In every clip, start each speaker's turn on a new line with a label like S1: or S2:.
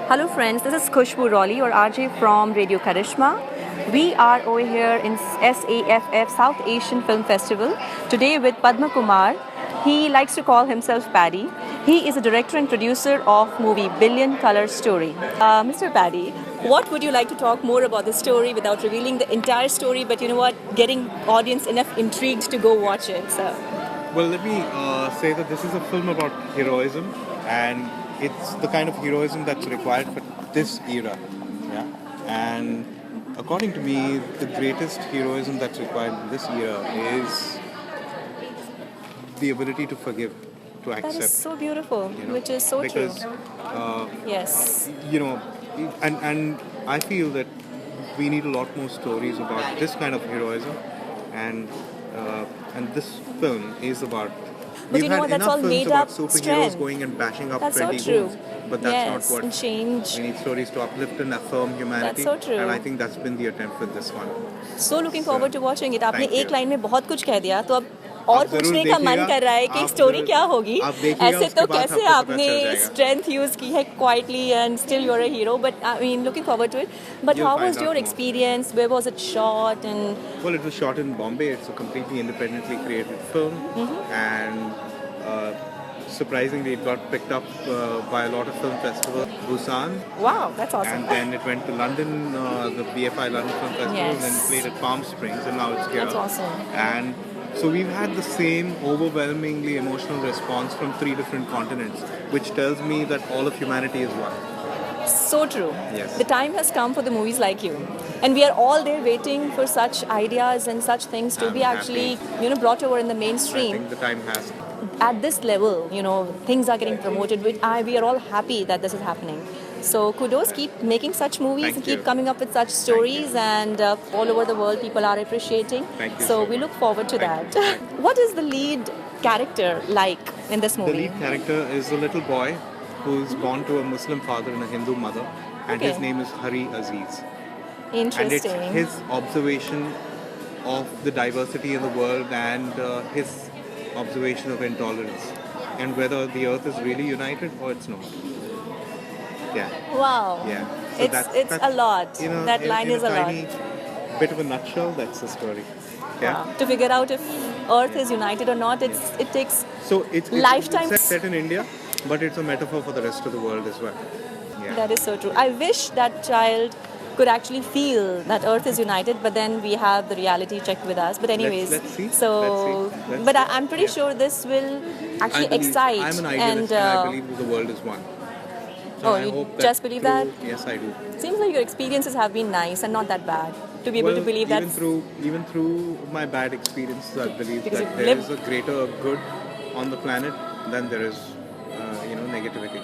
S1: Hello friends, this is Khushbu Raleigh or RJ from Radio Karishma. We are over here in SAFF South Asian Film Festival today with Padma Kumar. He likes to call himself Paddy. He is a director and producer of movie Billion Color Story. Mr. Paddy, what would you like to talk more about the story without revealing the entire story, but you know what, getting audience enough intrigued to go watch it? So.
S2: Well, let me say that this is a film about heroism, and it's the kind of heroism that's required for this era. Yeah, and according to me, the greatest heroism that's required in this era is the ability to forgive, to accept.
S1: That is so beautiful, which is so
S2: because,
S1: true.
S2: Yes.
S1: Yes.
S2: And I feel that we need a lot more stories about this kind of heroism, and this film is about.
S1: But
S2: We've
S1: you know
S2: had
S1: what? That's
S2: enough
S1: all
S2: films
S1: made
S2: about
S1: up
S2: superheroes
S1: strength.
S2: going and bashing up
S1: That's so
S2: 20
S1: true.
S2: goals, but that's
S1: Yes,
S2: not what
S1: and change.
S2: we need. Stories to uplift and affirm humanity.
S1: That's so true.
S2: And I think that's been the attempt with this one.
S1: So looking forward to watching it. आपने
S2: Thank you.
S1: एक line में बहुत कुछ कह दिया, तो अब और
S2: आप जरूर
S1: पूछने का मन
S2: देखिएगा,
S1: कर रहा है कि
S2: आप
S1: स्टोरी
S2: जरूर-
S1: क्या होगी.
S2: आप देखिएगा,
S1: ऐसे
S2: उसके
S1: तो
S2: बाद
S1: कैसे
S2: आपको पता
S1: आपने
S2: चल जाएगा.
S1: strength use की है quietly and still you're a hero. But I mean, looking forward to it. But
S2: You'll
S1: how
S2: find
S1: was
S2: out
S1: your
S2: more.
S1: experience? Where was it shot? And
S2: Well, it was shot in Bombay. It's a completely independently created film, and surprisingly, it got picked up by a lot of film festivals. Busan,
S1: wow, that's awesome.
S2: and then it went to London, the BFI London Film Festival, and then
S1: Yes.
S2: played at Palm Springs, and now it's here.
S1: That's awesome.
S2: And so we've had the same overwhelmingly emotional response from 3 different continents, which tells me that all of humanity is one.
S1: So true.
S2: Yes.
S1: The time has come for the movies like you. And we are all there waiting for such ideas and such things to
S2: I'm
S1: be actually,
S2: happy.
S1: brought over in the
S2: I
S1: mainstream.
S2: think the time has.
S1: At this level, things are getting promoted. We are all happy that this is happening. So kudos, keep making such movies
S2: Thank
S1: and keep
S2: you.
S1: coming up with such stories, and all over the world people are appreciating.
S2: Thank you
S1: So
S2: so
S1: we
S2: much.
S1: look forward to
S2: Thank
S1: that.
S2: you.
S1: What is the lead character like in this
S2: The
S1: movie?
S2: lead character is a little boy who's born to a Muslim father and a Hindu mother, and his
S1: Okay.
S2: name is Hari Aziz. And it's
S1: Interesting.
S2: his observation of the diversity in the world and his observation of intolerance, and whether the earth is really united or it's not. Yeah,
S1: Wow.
S2: yeah. So
S1: It's a lot. That line is a lot.
S2: tiny bit of a nutshell, that's the story. Yeah.
S1: Wow. To figure out if Earth is united or not, it takes
S2: So it's
S1: Lifetime-
S2: set in India, but it's a metaphor for the rest of the world as well. Yeah.
S1: That is so true. I wish that child could actually feel that Earth is united, but then we have the reality check with us. But anyways,
S2: Let's see.
S1: so
S2: Let's
S1: but
S2: see.
S1: I'm pretty
S2: Yeah.
S1: sure this will actually excite
S2: I'm an idealist, and I believe the world is one.
S1: Oh,
S2: I
S1: you
S2: hope
S1: just believe that?
S2: Yes, I do.
S1: seems like your experiences have been nice and not that bad to be able to believe that.
S2: Even through my bad experiences, I believe
S1: Because
S2: that
S1: you've
S2: there
S1: lived-
S2: is a greater good on the planet than there is, negativity.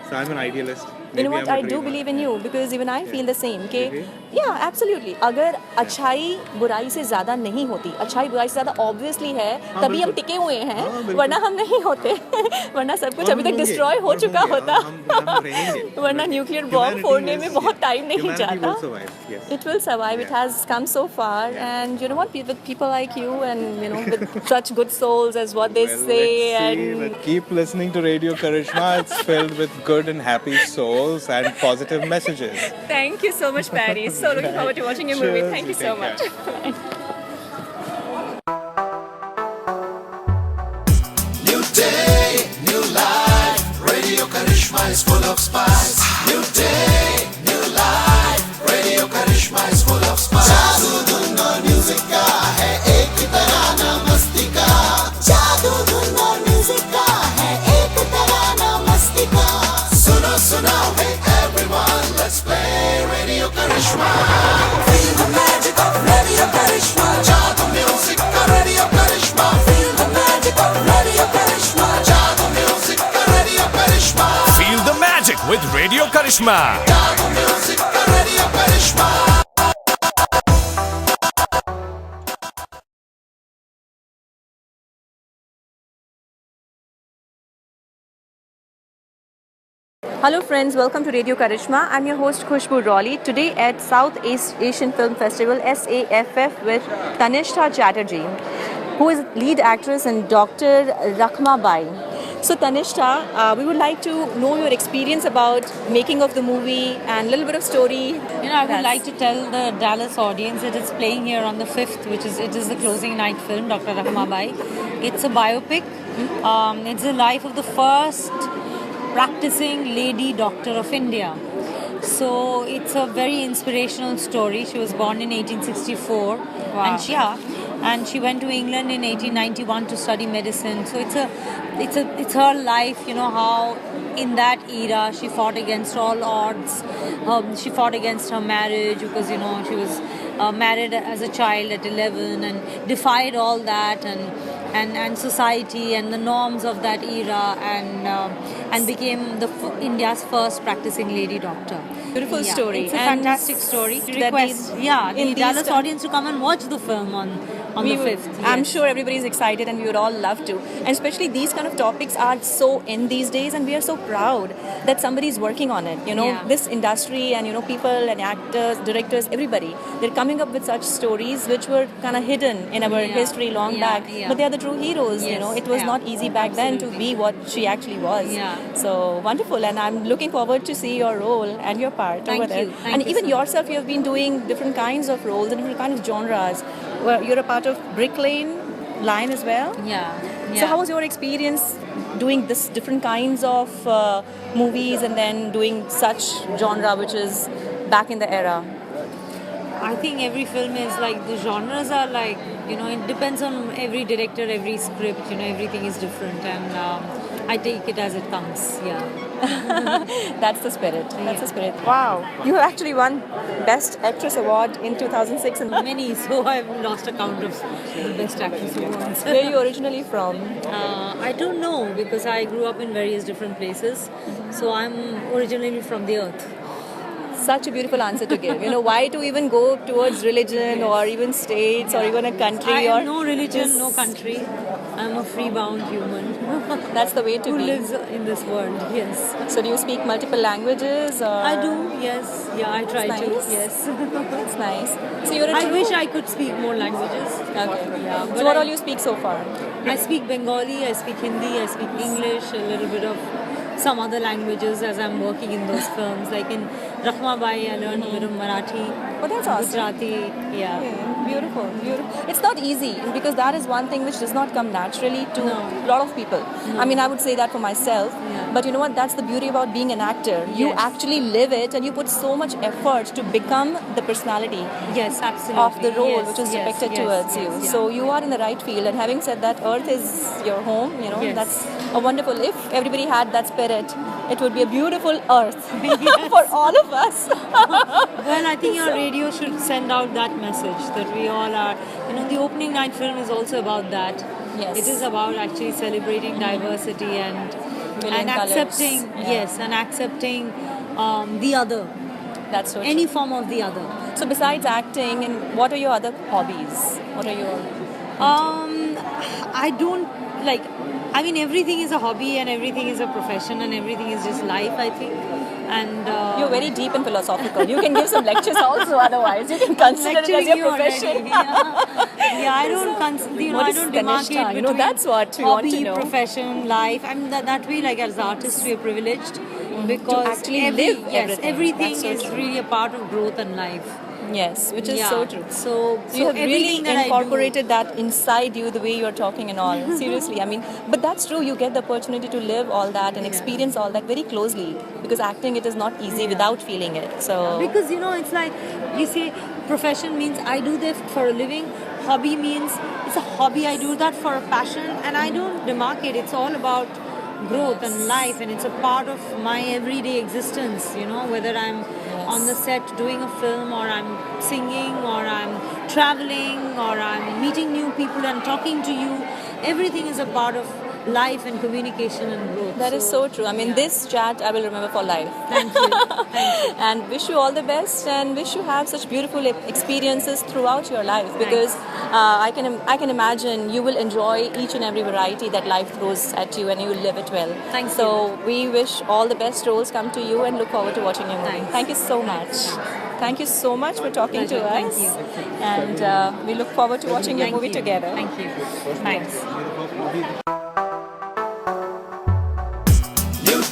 S2: So I'm an idealist.
S1: You know
S2: Maybe
S1: what?
S2: I'm a
S1: I do
S2: dreamer.
S1: believe in you because even I feel the same. कि
S2: Really?
S1: yeah, absolutely. अगर अच्छाई बुराई से ज़्यादा नहीं होती, अच्छाई बुराई से ज़्यादा obviously है,
S2: हाँ,
S1: तभी हम
S2: बिल्कुल।
S1: टिके हुए हैं,
S2: हाँ, बिल्कुल।
S1: वरना हम नहीं होते, वरना सब कुछ
S2: और
S1: अभी
S2: हम
S1: तक
S2: होंगे,
S1: डिस्ट्रॉय हो
S2: और
S1: चुका
S2: होंगे,
S1: होता,
S2: हम रहेंगे।
S1: वरना न्यूक्लियर बॉम्ब फोड़ने में बहुत टाइम नहीं
S2: Humanity
S1: जाता.
S2: will survive, yes.
S1: It will survive. It
S2: Yeah.
S1: has come so far,
S2: Yeah.
S1: and you know what? With people like you, and with such good souls, as what they
S2: Well,
S1: say,
S2: let's see.
S1: and
S2: Keep listening to Radio Karishma. It's filled with good and happy souls and positive messages.
S1: thank you so much, Patty. So looking forward to watching your movie.
S2: Cheers,
S1: Thank you
S2: you
S1: so
S2: take
S1: much.
S2: care.
S3: New day, new life. Radio Karishma is full of spice. New day, new life. Radio Karishma is full of spice. जादू धुन और music का है एक तराना मस्ती का. जादू धुन और म्यूजिक का है एक तराना मस्ती का. सुनो सुनो, hey everyone, let's play Radio Karishma. Feel the magic of Radio Karishma. जादू म्यूजिक का Radio Karishma. Feel the magic of Radio Karishma. जादू म्यूजिक का Radio Karishma.
S4: Feel the magic with Radio Karishma.
S3: जादू म्यूजिक का Radio Karishma.
S1: Hello friends, welcome to Radio Karishma. I'm your host Khushbu Raleigh. Today at South Asian Film Festival SAFF with Tanisha Chatterjee, who is lead actress and Dr. Rakhma Bai. So Tanishta, we would like to know your experience about making of the movie and a little bit of story.
S5: I would like to tell the Dallas audience that it's playing here on the 5th, which is the closing night film, Dr. Rahmabai. It's a biopic. It's the life of the first practicing lady doctor of India. So it's a very inspirational story. She was born in 1864, and she went to England in 1891 to study medicine. So it's her life. How in that era she fought against all odds. She fought against her marriage because she was married as a child at 11 and defied all that and society and the norms of that era and became India's first practicing lady doctor.
S1: Beautiful story.
S5: It's a
S1: And
S5: fantastic story.
S1: that
S5: Request
S1: in
S5: the
S1: these
S5: Dallas
S1: ti-
S5: audience to come and watch the film on the 5th.
S1: I'm
S5: yes.
S1: sure everybody is excited and we would all love to. And especially these kind of topics are so in these days and we are so proud that somebody is working on it.
S5: Yeah.
S1: This industry and
S5: people
S1: and actors, directors, everybody, they're coming up with such stories which were kind of hidden in our history long back. But they are the true heroes,
S5: Yes,
S1: It was not easy back then to be what she actually was.
S5: Yeah.
S1: So wonderful, and I'm looking forward to see your role and your part
S5: Thank
S1: over there.
S5: you. Thank
S1: And
S5: you
S1: even
S5: so much.
S1: yourself, you have been doing different kinds of roles and different kinds of genres. Well, you're a part of Brick Lane line as well.
S5: Yeah.
S1: So how was your experience doing this different kinds of movies and then doing such genre which is back in the era?
S5: I think every film is like, the genres are like, it depends on every director, every script, everything is different, and I take it as it comes.
S1: That's the spirit. That's the spirit. Wow. You have actually won Best Actress Award in 2006. And
S5: Many, so I've lost account of the best actress awards.
S1: where are you originally from?
S5: I don't know, because I grew up in various different places, so I'm originally from the earth.
S1: Such a beautiful answer to give. Why to even go towards religion or even states or even a country?
S5: I
S1: or
S5: have no religion,
S1: just-
S5: no country. I'm a free-bound human
S1: That's the way to
S5: who
S1: be.
S5: lives in this world. Yes,
S1: So do you speak multiple languages? Or?
S5: I do. Yes, I try
S1: That's
S5: to.
S1: nice.
S5: Yes,
S1: That's nice. So you're a
S5: I
S1: true-
S5: wish I could speak more languages.
S1: Okay.
S5: Yeah,
S1: So
S5: but
S1: what
S5: I-
S1: all you speak so far?
S5: I speak Bengali, I speak Hindi, I speak English, a little bit of some other languages as I'm working in those films. Like in Rahmabai, I learned a bit of Marathi,
S1: Oh, that's awesome.
S5: Gujarati. Yeah.
S1: Yeah, beautiful, beautiful. It's not easy because that is one thing which does not come naturally to
S5: No.
S1: a lot of people. I mean, I would say that for myself.
S5: Yeah.
S1: But you know what? That's the beauty about being an actor. You
S5: Yes.
S1: actually live it and you put so much effort to become the personality
S5: Yes, absolutely.
S1: of the role
S5: Yes,
S1: which is
S5: yes,
S1: depicted
S5: yes,
S1: towards you.
S5: yes, yeah.
S1: So you are in the right field. And having said that, Earth is your home.
S5: Yes.
S1: That's a wonderful. If everybody had that spirit, it would be a beautiful Earth for all of us.
S5: Well, I think your radio should send out that message that we all are. The opening night film is also about that.
S1: Yes.
S5: It is about actually celebrating diversity and
S1: Million
S5: accepting,
S1: colours. Yeah.
S5: yes, and accepting the other,
S1: That's so
S5: any
S1: true.
S5: form of the other.
S1: So besides acting, and what are your other hobbies? What are your
S5: I don't like. I mean, everything is a hobby and everything is a profession and everything is just life, I think. And
S1: You're very deep and philosophical. You can give some lectures also. Otherwise, you can consider it as
S5: lecturing
S1: your
S5: you
S1: profession.
S5: already, yeah. I don't consider.
S1: What
S5: I
S1: is
S5: don't
S1: Tanishta?
S5: demarcate
S1: You know,
S5: between
S1: that's what we want to
S5: hobby,
S1: know.
S5: profession, life. I mean, that way, like as artists, we are privileged because
S1: actually live
S5: yes,
S1: everything.
S5: everything
S1: That's so
S5: is
S1: true.
S5: really a part of growth and life.
S1: Yes, which is
S5: Yeah.
S1: so true.
S5: So
S1: You have really
S5: everything that I do-
S1: incorporated that inside you, the way you're talking and all. Seriously, I mean, but that's true. You get the opportunity to live all that and experience all that very closely because acting it is not easy without feeling it. So
S5: Because it's like you say, profession means I do this for a living. Hobby means it's a hobby. I do that for a passion, and I don't demarcate. It's all about growth and life, and it's a part of my everyday existence. Whether I'm on the set doing a film, or I'm singing, or I'm traveling, or I'm meeting new people and talking to you. Everything is a part of life and communication and growth.
S1: that is so true. I mean, this chat I will remember for life.
S5: Thank you. Thank you.
S1: And wish you all the best and wish you have such beautiful experiences throughout your life because I can imagine you will enjoy each and every variety that life throws at you and you will live it well.
S5: Thank
S1: so we wish all the best roles come to you and look forward to watching your movie.
S5: Thanks.
S1: Thank you so much. Thank you so much for talking to
S5: Pleasure.
S1: us.
S5: Thank you.
S1: And we look forward to watching your
S5: Thank
S1: movie
S5: you.
S1: together.
S5: Thank you. Thanks.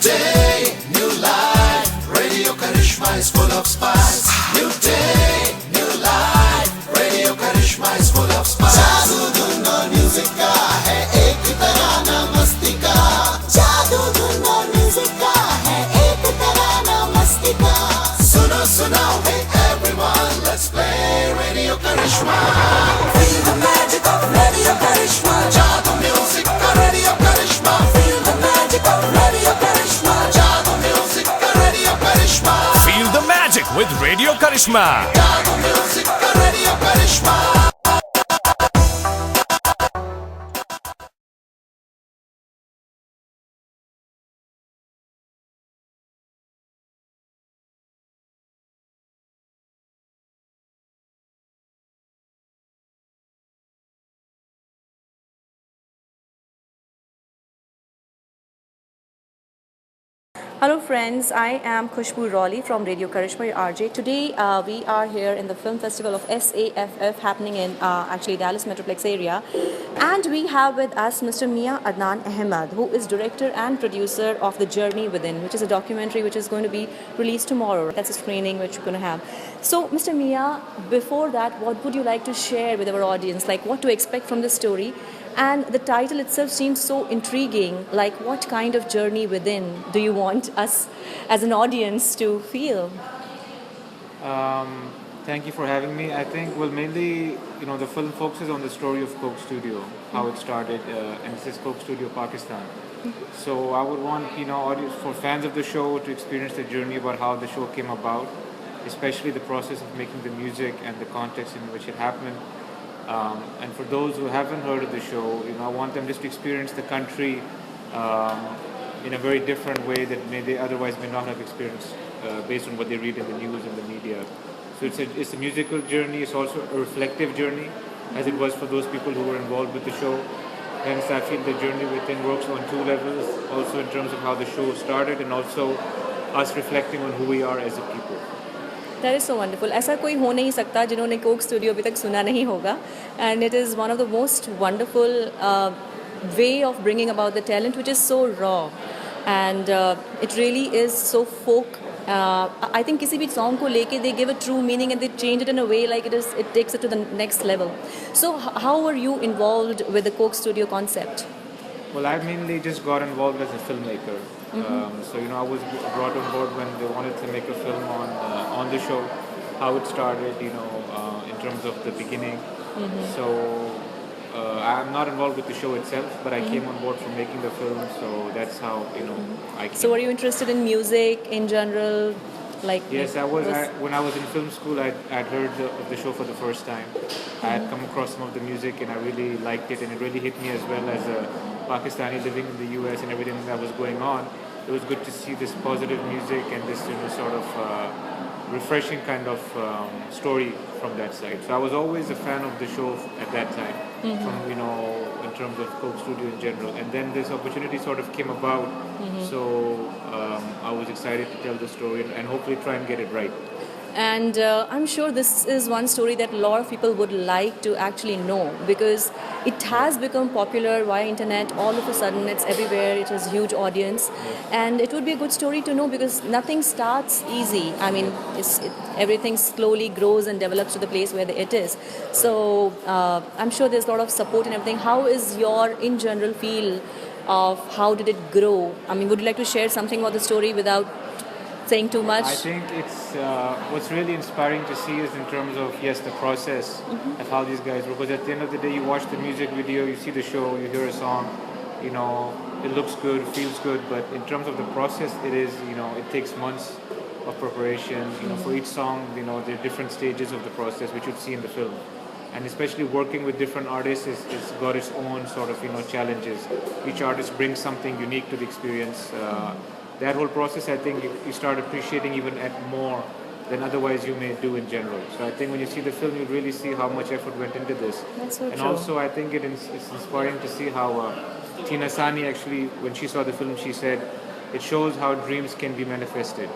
S3: day, new life. Radio Karishma is full of spice. New day, new life. Radio Karishma is full of spice. जादू धुन और music का है एक तराना मस्ती का. जादू धुन और म्यूजिक का है एक तराना मस्ती का. सुनो सुनो, hey everyone, let's play Radio Karishma. Feel the magic of Radio Karishma. जादू म्यूजिक का Radio Karishma. Feel the magic of Radio Karishma. जादू म्यूजिक का Radio Karishma.
S4: Feel the magic with Radio Karishma.
S3: जादू म्यूजिक का Radio Karishma.
S1: Hello friends, I am Khushbu Rawley from Radio Karishma, your RJ. Today we are here in the film festival of SAFF happening in actually Dallas Metroplex area, and we have with us Mr. Mia Adnan Ahmed, who is director and producer of The Journey Within, which is a documentary which is going to be released tomorrow. That's a screening which we're going to have. So Mr. Mia, before that, what would you like to share with our audience, like what to expect from this story? And the title itself seems so intriguing. Like, what kind of journey within do you want us as an audience to feel?
S6: Thank you for having me. I think, well, mainly, the film focuses on the story of Coke Studio, how it started, and this is Coke Studio, Pakistan. So I would want, audience, for fans of the show to experience the journey about how the show came about, especially the process of making the music and the context in which it happened. And for those who haven't heard of the show, I want them just to experience the country in a very different way that they otherwise may not have experienced based on what they read in the news and the media. So it's a musical journey. It's also a reflective journey, as it was for those people who were involved with the show. Hence, I feel the journey within works on two levels, also in terms of how the show started and also us reflecting on who we are as a people.
S1: That is so wonderful. ऐसा कोई हो नहीं सकता जिन्होंने Coke studio अभी तक सुना नहीं होगा. And it is one of the most wonderful way of bringing about the talent, which is so raw. And it really is so folk. I think किसी भी song को लेके they give a true meaning and they change it in a way like it takes it to the next level. So how were you involved with the Coke Studio concept?
S6: Well, I mainly just got involved as a filmmaker. So I was brought on board when they wanted to make a film on the show, how it started, in terms of the beginning. So I'm not involved with the show itself, but I came on board for making the film. So that's how I came.
S1: So were you interested in music in general?
S6: Yes, I was. When I was in film school, I'd heard of the show for the first time. I had come across some of the music and I really liked it, and it really hit me as well as a Pakistani living in the US and everything that was going on. It was good to see this positive music and this sort of refreshing kind of story from that side. So I was always a fan of the show at that time, from in terms of Coke Studio in general. And then this opportunity sort of came about, so I was excited to tell the story and hopefully try and get it right.
S1: And I'm sure this is one story that a lot of people would like to actually know, because it has become popular via internet. All of a sudden, it's everywhere. It has a huge audience, and it would be a good story to know because nothing starts easy. I mean, everything slowly grows and develops to the place where it is. So I'm sure there's a lot of support and everything. How is your, in general, feel of how did it grow? I mean, would you like to share something about the story without saying too much?
S6: I think it's what's really inspiring to see is in terms of the process of how these guys work. Because at the end of the day, you watch the music video, you see the show, you hear a song, it looks good, feels good, but in terms of the process, it is it takes months of preparation. For each song, there are different stages of the process which you'd see in the film. And especially working with different artists it's got its own sort of challenges. Each artist brings something unique to the experience. That whole process, I think, you start appreciating even at more than otherwise you may do in general. So I think when you see the film, you really see how much effort went into this.
S1: That's so
S6: and
S1: true.
S6: Also, I think it's inspiring to see how Tina Sani actually, when she saw the film, she said, it shows how dreams can be manifested.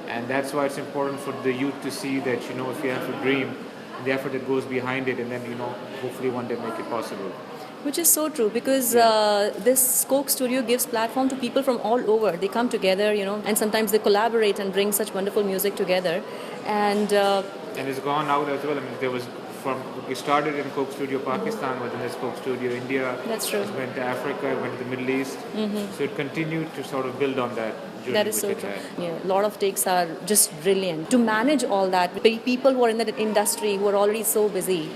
S6: And that's why it's important for the youth to see that, if you have a dream, the effort that goes behind it, and then, hopefully one day make it possible.
S1: Which is so true because this Coke Studio gives platform to people from all over. They come together, and sometimes they collaborate and bring such wonderful music together. And
S6: And it's gone out as well. I mean, we started in Coke Studio Pakistan, but then there's Coke Studio India.
S1: That's true.
S6: It went to Africa, it went to the Middle East. So it continued to sort of build on that journey.
S1: that is
S6: which
S1: so
S6: it
S1: true.
S6: had.
S1: Yeah, a lot of takes are just brilliant. To manage all that, people who are in the industry who are already so busy.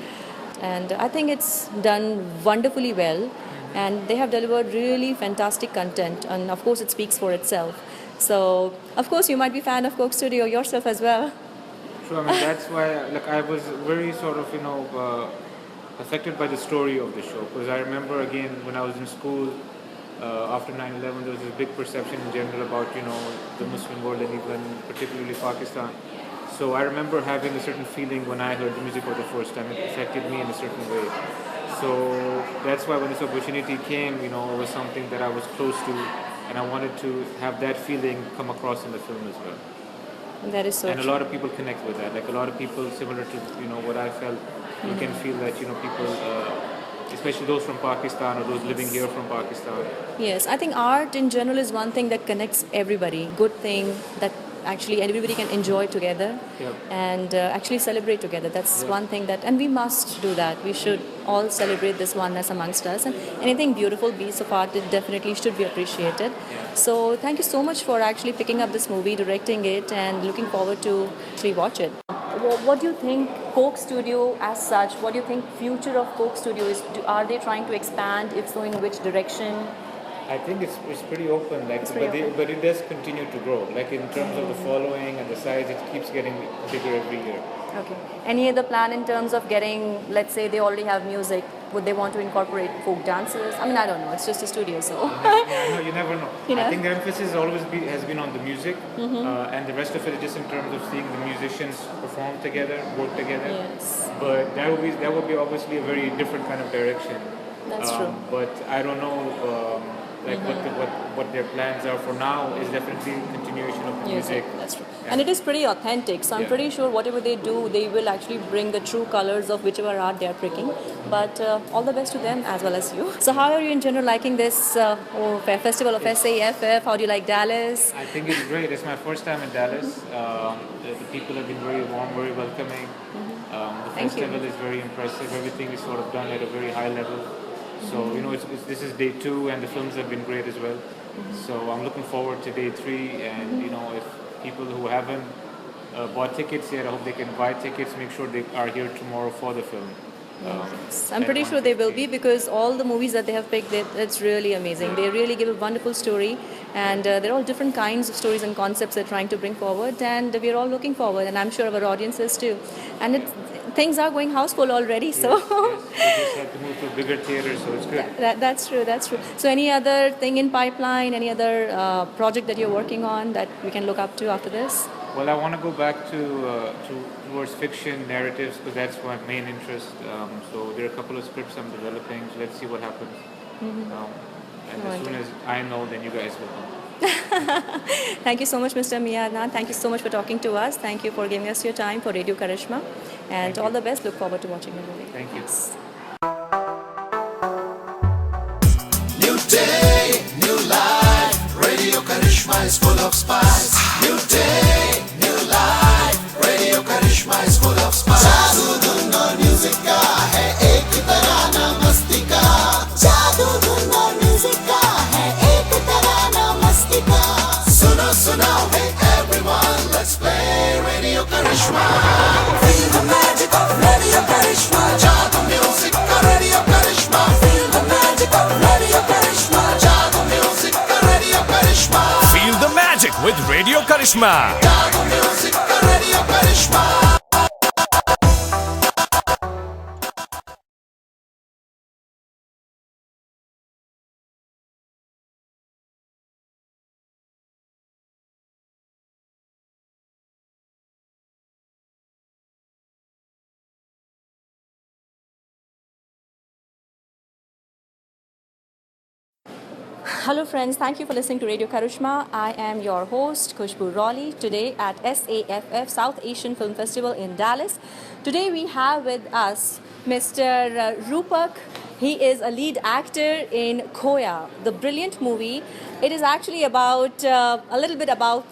S1: And I think it's done wonderfully well. And they have delivered really fantastic content. And of course, it speaks for itself. So, of course, you might be a fan of Coke Studio yourself as well.
S6: So I mean, that's why I was very sort of affected by the story of the show, because I remember again when I was in school after 9/11, there was this big perception in general about the Muslim world and even particularly Pakistan. So I remember having a certain feeling when I heard the music for the first time. It affected me in a certain way. So that's why when this opportunity came, it was something that I was close to, and I wanted to have that feeling come across in the film as well.
S1: That is so
S6: And a
S1: true.
S6: lot of people connect with that. Like a lot of people, similar to what I felt, you can feel that people, especially those from Pakistan or those living here from Pakistan.
S1: Yes, I think art in general is one thing that connects everybody. Good thing that actually everybody can enjoy together
S6: Yep.
S1: and actually celebrate together. That's one thing and we must do that. We should all celebrate this oneness amongst us. And anything beautiful, piece of art, it definitely should be appreciated. So thank you so much for actually picking up this movie, directing it, and looking forward to actually watch it. What do you think Coke Studio as such, what do you think future of Coke Studio is? Are they trying to expand? If so, in which direction?
S6: I think it's pretty open, but it does continue to grow. Like in terms of the following and the size, it keeps getting bigger every year.
S1: Okay. Any other plan in terms of getting, let's say they already have music, would they want to incorporate folk dances? I mean, I don't know. It's just a studio, so.
S6: No, you never know.
S1: You know?
S6: I think the emphasis has been on the music, and the rest of it is just in terms of seeing the musicians perform together, work together.
S1: Yes.
S6: But that would be obviously a very different kind of direction.
S1: That's true.
S6: But I don't know, what their plans are for now. Is definitely continuation of the
S1: Yes,
S6: music.
S1: that's true.
S6: Yeah.
S1: And it is pretty authentic. So I'm
S6: Yeah.
S1: pretty sure whatever they do, they will actually bring the true colors of whichever art they are picking. But all the best to them as well as you. So how are you in general liking this festival of SAFF? How do you like Dallas?
S6: I think it's great. It's my first time in Dallas. The people have been very warm, very welcoming. The
S1: Thank you.
S6: festival is very impressive. Everything is sort of done at a very high level. So this is day 2, and the films have been great as well. So I'm looking forward to day 3, and if people who haven't bought tickets yet, I hope they can buy tickets. Make sure they are here tomorrow for the film.
S1: I'm pretty sure they will be because all the movies that they have picked, it's really amazing. They really give a wonderful story, and they're all different kinds of stories and concepts they're trying to bring forward, and we're all looking forward, and I'm sure our audience is too. And things are going houseful already, so
S6: Yes. We just have to move to bigger theaters, so it's good.
S1: that's true. That's true. So any other thing in pipeline? Any other project that you're working on that we can look up to after this?
S6: Well, I want to go back towards fiction narratives because that's my main interest. So there are a couple of scripts I'm developing. So let's see what happens. And as soon as I know, then you guys will know.
S1: Thank you so much, Mr. Miyadnan. Thank you so much for talking to us. Thank you for giving us your time for Radio Karishma. And all the best. Look forward to watching the movie.
S6: Thank you.
S1: Thanks.
S3: New day, new life. Radio Karishma is full of spice. New day, new life. Radio Karishma is full of spice. जादू धुन और music का है एक तराना मस्ती का. जादू धुन और म्यूजिक का है एक तराना मस्ती का. सुनो सुनो, hey everyone, let's play Radio Karishma. Feel the magic of Radio Karishma. जादू म्यूजिक का Radio Karishma. Feel the magic of Radio Karishma. जादू म्यूजिक का Radio Karishma.
S4: Feel the magic with Radio Karishma.
S3: जादू म्यूजिक का Radio Karishma.
S1: Hello friends, thank you for listening to Radio Karishma. I am your host Khushbu Raleigh today at SAFF South Asian Film Festival in Dallas. Today we have with us Mr. Rupak He is a lead actor in Khoya, the brilliant movie. It is actually about a little bit about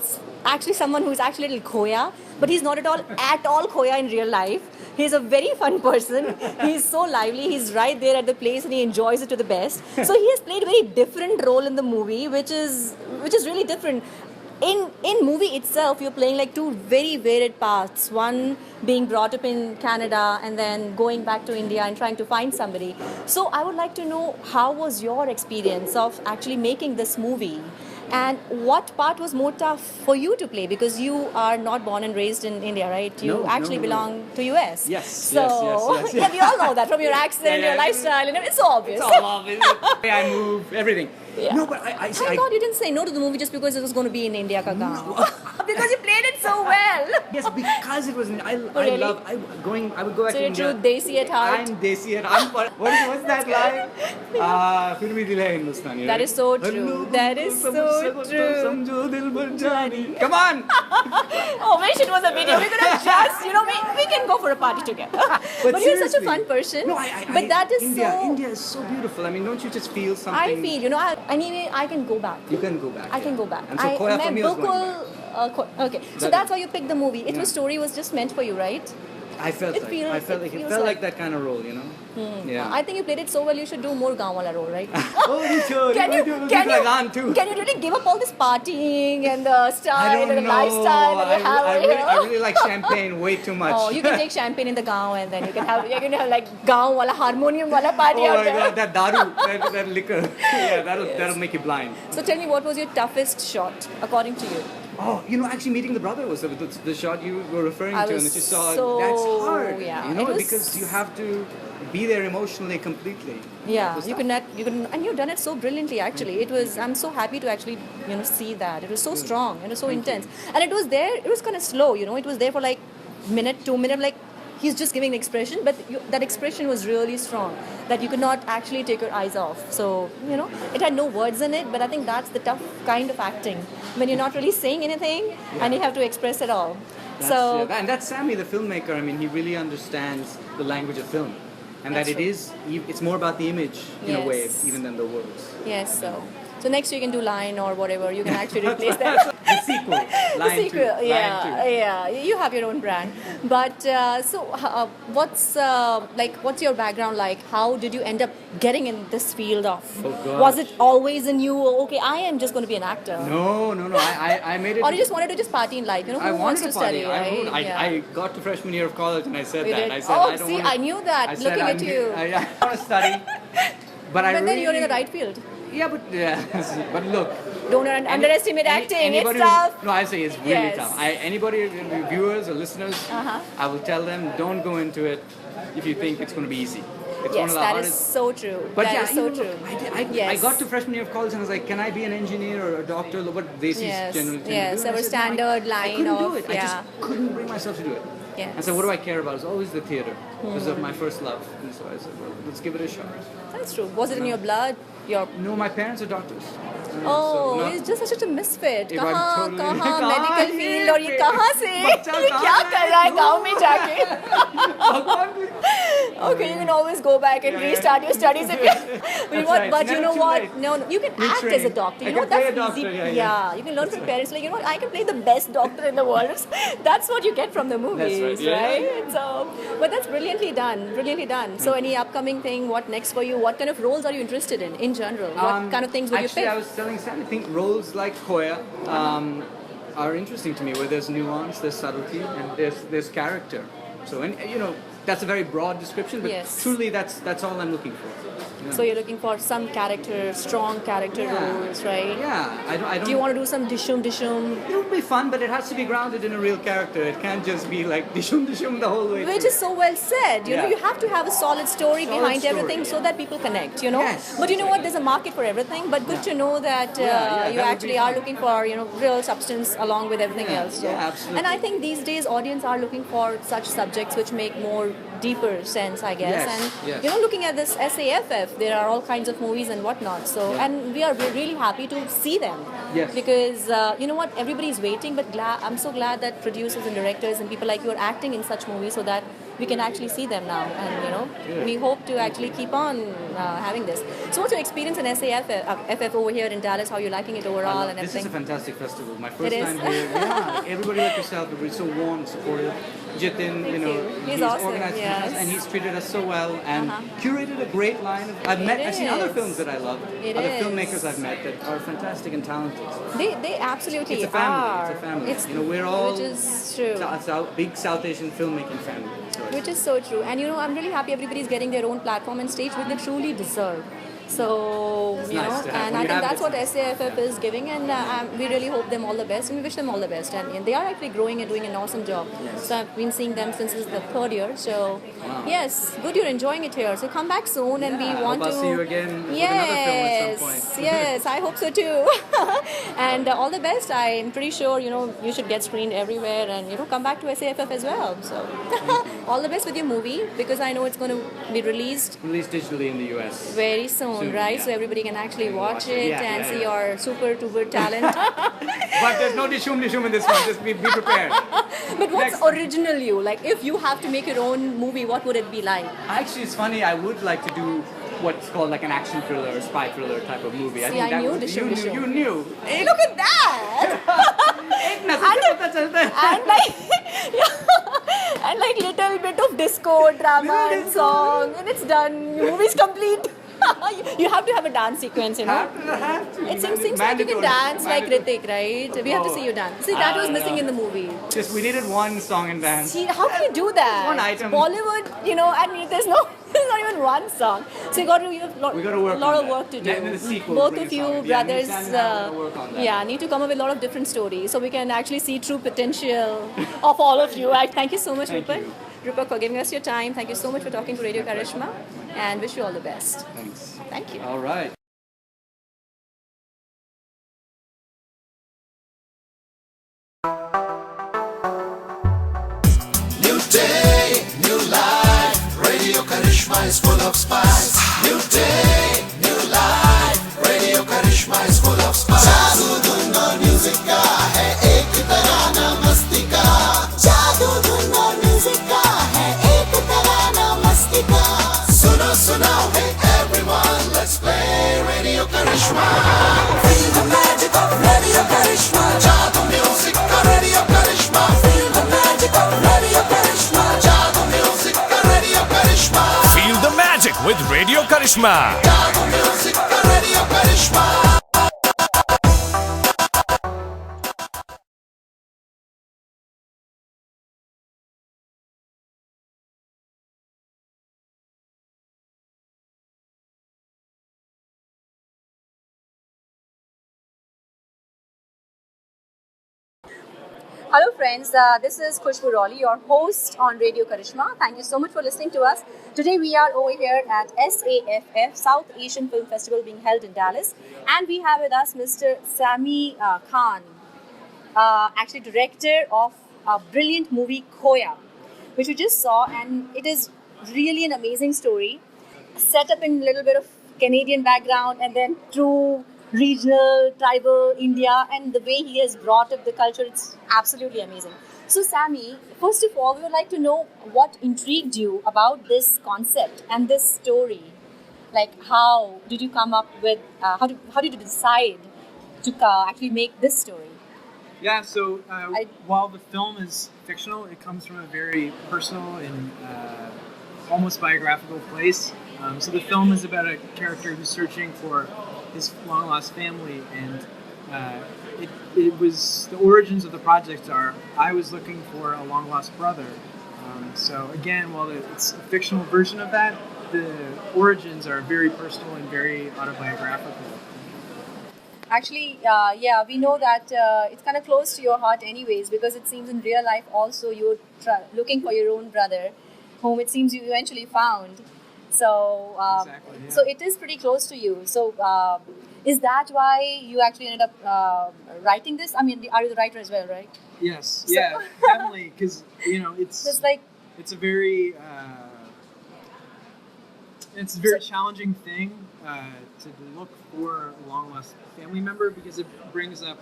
S1: actually someone who is actually a little Khoya, but he's not at all Khoya in real life. He's a very fun person. He's so lively. He's right there at the place and he enjoys it to the best. So he has played a very different role in the movie, which is really different. In movie itself, you're playing like two very varied paths. One being brought up in Canada and then going back to India and trying to find somebody. So I would like to know, how was your experience of actually making this movie? And what part was more tough for you to play? Because you are not born and raised in India, right? You actually belong to US.
S7: Yes,
S1: So,
S7: yes.
S1: yeah, we all know that from your accent, your lifestyle, and it's so obvious.
S7: It's all obvious. The way I move, everything.
S1: Yeah.
S7: No, but I
S1: Thank God you didn't say no to the movie just because it was going to be in India, Kaga. Because you played it so well.
S7: yes, because it was. I
S1: really?
S7: love. I would go back
S1: So
S7: to
S1: you're
S7: India.
S1: true Desi at heart.
S7: I'm Desi and what's that line? फिर भी दिल है हिंदुस्तानी.
S1: That is so true. That is so true.
S7: समझो दिल भर जानी. Come on.
S1: Oh, wish it was a video. We could have just, we can go for a party together. But you're such a
S7: seriously.
S1: fun person.
S7: No,
S1: but that is
S7: India is so beautiful. I mean, don't you just feel something?
S1: I feel, anyway, I can go back.
S7: You can go back.
S1: I can go back.
S7: And so Khoya for me was going back.
S1: Okay, so that's why you picked the movie. It was story was just meant for you, right?
S7: I felt
S1: It
S7: like
S1: feels-
S7: I felt
S1: it
S7: like it
S1: feels
S7: felt
S1: like-
S7: like that kind of role, Yeah.
S1: I think you played it so well. You should do more gaon wala role, right?
S7: Oh, you should.
S1: Can you
S7: too.
S1: can you really give up all this partying and the
S7: I
S1: style
S7: don't
S1: and the
S7: know.
S1: lifestyle that you have
S7: I
S1: over here?
S7: really like champagne way too much.
S1: Oh, you can take champagne in the gaon and then you're gonna have like gaon wala harmonium wala party
S7: Oh
S1: out
S7: my
S1: there.
S7: god, that daru, that liquor. Yeah, that'll make you blind.
S1: So tell me, what was your toughest shot according to you?
S7: Oh, actually meeting the brother was the shot you were referring
S1: I
S7: to,
S1: was
S7: and that you saw.
S1: so-
S7: That's hard.
S1: yeah, it was-
S7: because you have to be there emotionally completely.
S1: Yeah,
S7: It was
S1: you
S7: tough.
S1: could, and you've done it so brilliantly. Actually, it was. I'm so happy to actually, see that it was so strong and it was so intense, and it was there. It was kind of slow, It was there for like minute, 2 minutes, like he's just giving an expression, but that expression was really strong that you could not actually take your eyes off. So it had no words in it, but I think that's the tough kind of acting when you're not really saying anything and you have to express it all.
S7: And that's Sammy, the filmmaker. I mean, he really understands the language of film, and
S1: That's
S7: that it's more about the image in a way,
S1: Yes.
S7: even than the words.
S1: yes, so next you can do Line or whatever. You can actually replace that.
S7: The sequel,
S1: The
S7: Line
S1: sequel,
S7: 2.
S1: yeah. You have your own brand. But what's your background like? How did you end up getting in this field of?
S7: Oh, gosh.
S1: Was it always in you? Okay, I am just going to be an actor.
S7: No. I made it.
S1: Or you just wanted to just party in life? Who
S7: I
S1: wants
S7: wanted
S1: to
S7: to party.
S1: study, right?
S7: I got to freshman year of college and I said
S1: You
S7: that.
S1: did?
S7: I said,
S1: Oh,
S7: I don't
S1: see,
S7: wanna,
S1: I knew that,
S7: I said,
S1: looking at you.
S7: I want to study, but I
S1: But
S7: really.
S1: then you're in the right field.
S7: Yeah, but look.
S1: Don't underestimate acting. It's
S7: anybody
S1: tough.
S7: No, I say it's really
S1: Yes.
S7: tough. Anybody, viewers or listeners, I will tell them, don't go into it if you think it's going to be easy. It's one
S1: Yes,
S7: of the
S1: that
S7: hardest.
S1: is so true.
S7: But
S1: That
S7: yeah,
S1: is so
S7: look,
S1: true.
S7: I
S1: Yes.
S7: got to freshman year of college and I was like, can I be an engineer or a doctor? What they see
S1: Yes,
S7: generally tend
S1: yes,
S7: to do. And
S1: our
S7: I said,
S1: standard
S7: no, I
S1: line
S7: couldn't do
S1: of-
S7: it. I
S1: yeah.
S7: just couldn't bring myself to do it.
S1: Yes.
S7: And so what do I care about? It's always the theater because of my first love. And so I said, well, let's give it a shot.
S1: That's true. Was it in your blood?
S7: No, my parents are doctors.
S1: Oh,
S7: no.
S1: it's just such a misfit.
S7: If I'm
S1: कहाँ
S7: totally-
S1: कहाँ
S7: कहाँ
S1: medical
S7: ये
S1: field और ये
S7: पे-
S1: कहाँ से
S7: बच्चा
S1: ये
S7: कहाँ
S1: क्या
S7: है?
S1: कर रहा है गांव में जाके?
S7: भगवान भी-
S1: Okay, you can always go back and restart your studies if you.
S7: That's right.
S1: But
S7: It's
S1: you
S7: never
S1: know
S7: too
S1: what?
S7: late.
S1: No, you can
S7: Need
S1: act as a
S7: training.
S1: doctor.
S7: I
S1: You know
S7: can play
S1: that's
S7: a doctor,
S1: easy.
S7: yeah.
S1: You can learn from parents. Like I can play the best doctor in the world. That's what you get from the movies,
S7: right, yeah.
S1: right? So, but that's brilliantly done. Brilliantly done. So, any upcoming thing? What next for you? What kind of roles are you interested in general? What kind of things would you
S7: Actually,
S1: pick?
S7: I was telling Sam, I think roles like Khoya are interesting to me, where there's nuance, there's subtlety, and there's character. So, that's a very broad description, but
S1: Yes.
S7: truly that's all I'm looking for. Yeah.
S1: So you're looking for some character, strong character roles, right?
S7: Yeah, I don't.
S1: Do you want to do some dishum?
S7: It would be fun, but it has to be grounded in a real character. It can't just be like dishum the whole way.
S1: Which
S7: through.
S1: is so well said.
S7: Yeah.
S1: You have to have a solid story
S7: Solid
S1: behind
S7: story,
S1: everything so
S7: yeah.
S1: that people connect,
S7: Yes,
S1: But you know what? There's a market for everything. But good to know that
S7: Yeah,
S1: you
S7: that would
S1: actually
S7: be
S1: are
S7: fun.
S1: looking for, real substance along with everything
S7: Yeah,
S1: else. So.
S7: yeah, absolutely.
S1: And I think these days audience are looking for such subjects which make more deeper sense, I guess.
S7: Yes,
S1: And
S7: yes.
S1: looking at this SAFF, there are all kinds of movies and whatnot. So and we're really happy to see them.
S7: Yes.
S1: Because you know what, everybody's waiting, but I'm so glad that producers and directors and people like you are acting in such movies so that we can actually see them now, and you know, we hope to actually keep on having this. So, what's your experience in SAFF over here in Dallas? How are you liking it overall and
S7: This is a
S1: everything?
S7: fantastic festival. My first
S1: It is.
S7: time here. Yeah, everybody like yourself. Everybody's so warm, supportive. Jitin, you know,
S1: you. He's awesome,
S7: organized
S1: yes.
S7: and he's treated us so well and curated a great line. I've seen other
S1: is.
S7: films that I love.
S1: It
S7: other
S1: is.
S7: filmmakers I've met that are fantastic and talented.
S1: They absolutely
S7: It's a family.
S1: are.
S7: It's a family. You know, we're all
S1: which is true.
S7: big South Asian filmmaking family. So it's-
S1: Which is so true. And you know, I'm really happy everybody's getting their own platform and stage, which they truly deserve. So,
S7: It's
S1: you
S7: nice
S1: know,
S7: to have.
S1: and
S7: When
S1: I
S7: you
S1: think
S7: have
S1: that's what
S7: this-
S1: SAFF is giving, and we really hope them all the best, and we wish them all the best. And they are actually growing and doing an awesome job. So I've been seeing them since this is the third year. So, yes, good, you're enjoying it here. So come back soon, and we
S7: Yeah,
S1: want
S7: hope
S1: to.
S7: I'll see you again with another film at some point.
S1: Yes, I hope so too. And all the best. I'm pretty sure you know you should get screened everywhere, and you know come back to SAFF as well. So all the best with your movie, because I know it's going to be released
S7: Released digitally in the US.
S1: very soon, right?
S7: yeah.
S1: So everybody can actually watch it
S7: Yeah,
S1: and
S7: yeah,
S1: see
S7: yeah.
S1: your super tuber talent.
S7: But there's no dishum in this one. Just be prepared.
S1: But what's
S7: Next.
S1: original you? Like if you have to make your own movie, what would it be like?
S7: Actually, it's funny. I would like to do what's called like an action thriller, spy thriller type of movie.
S1: See, I
S7: that
S1: knew
S7: would-
S1: Dishum
S7: you
S1: Dishum.
S7: You knew.
S1: Hey, look at that! and like and like little bit of disco drama and song, and it's done. Your movie's complete. You have to have a dance sequence, you know.
S7: Have to.
S1: It seems like you can
S7: Mandatory.
S1: dance like
S7: Mandatory.
S1: Ritik, right? We have to see you dance. See, that was missing in the movie.
S7: Just we needed one song and dance.
S1: See, how can you do that?
S7: One item.
S1: Bollywood, you know, and there's not even one song. So you got to, you have
S7: We gotta work
S1: a lot
S7: on
S1: of
S7: that.
S1: work to do.
S7: In the sequel,
S1: Both
S7: bring
S1: of
S7: a
S1: you
S7: song. Yeah, me
S1: brothers,
S7: and Sam and I gotta work on that.
S1: yeah, need to come up with a lot of different stories so we can actually see true potential of all of you. Thank you so much,
S7: Thank
S1: Rupert.
S7: you.
S1: Rupert, for giving us your time. Thank you so much for talking to Radio Karishma, and wish you all the best.
S7: Thanks.
S1: Thank you.
S7: All right.
S3: New day, new life. Radio Karishma is full of spice. New day, new life. Radio Karishma is full of spice. जादू धुन और music का है एक तराना मस्ती का. जादू धुन और म्यूजिक का है एक तराना मस्ती का. सुनो सुनो, hey everyone, let's play Radio Karishma. Feel the magic of Radio Karishma. जादू म्यूजिक का Radio Karishma. Feel the magic of Radio Karishma. जादू म्यूजिक का Radio Karishma.
S4: Feel the magic with Radio Karishma.
S3: जादू म्यूजिक का Radio Karishma.
S1: Hello friends, this is Khushbu Rawley, your host on Radio Karishma. Thank you so much for listening to us. Today we are over here at SAFF, South Asian Film Festival, being held in Dallas. And we have with us Mr. Sami Khan, actually director of a brilliant movie Khoya, which we just saw, and it is really an amazing story, set up in a little bit of Canadian background and then true regional, tribal India, and the way he has brought up the culture, it's absolutely amazing. So Sami, first of all, we would like to know what intrigued you about this concept and this story. Like, how did you come up with, how did you decide to actually make this story?
S8: Yeah, so while the film is fictional, it comes from a very personal and almost biographical place. So the film is about a character who's searching for his long-lost family, and it was, the origins of the project are, I was looking for a long-lost brother. So again, while it's a fictional version of that, the origins are very personal and very autobiographical.
S1: Actually, yeah, we know that it's kind of close to your heart anyways, because it seems in real life also you're looking for your own brother, whom it seems you eventually found. So,
S8: Exactly, yeah.
S1: so it is pretty close to you. So, is that why you actually ended up writing this? I mean, are you the writer as well, right?
S8: Yes,
S1: So-
S8: yeah, definitely, because
S1: So it's like,
S8: it's a very challenging thing to look for a long lost family member because it brings up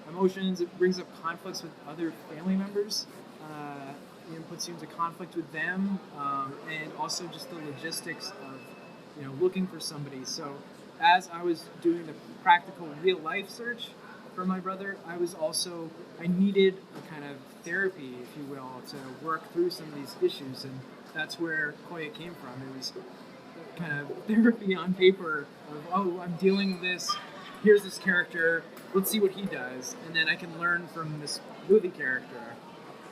S8: emotions, it brings up conflicts with other family members, puts you into conflict with them, and also just the logistics of looking for somebody. So as I was doing the practical real life search for my brother, I needed a kind of therapy, if you will, to work through some of these issues, and that's where Koya came from. It was kind of therapy on paper of, oh, I'm dealing with this, here's this character, let's see what he does, and then I can learn from this movie character.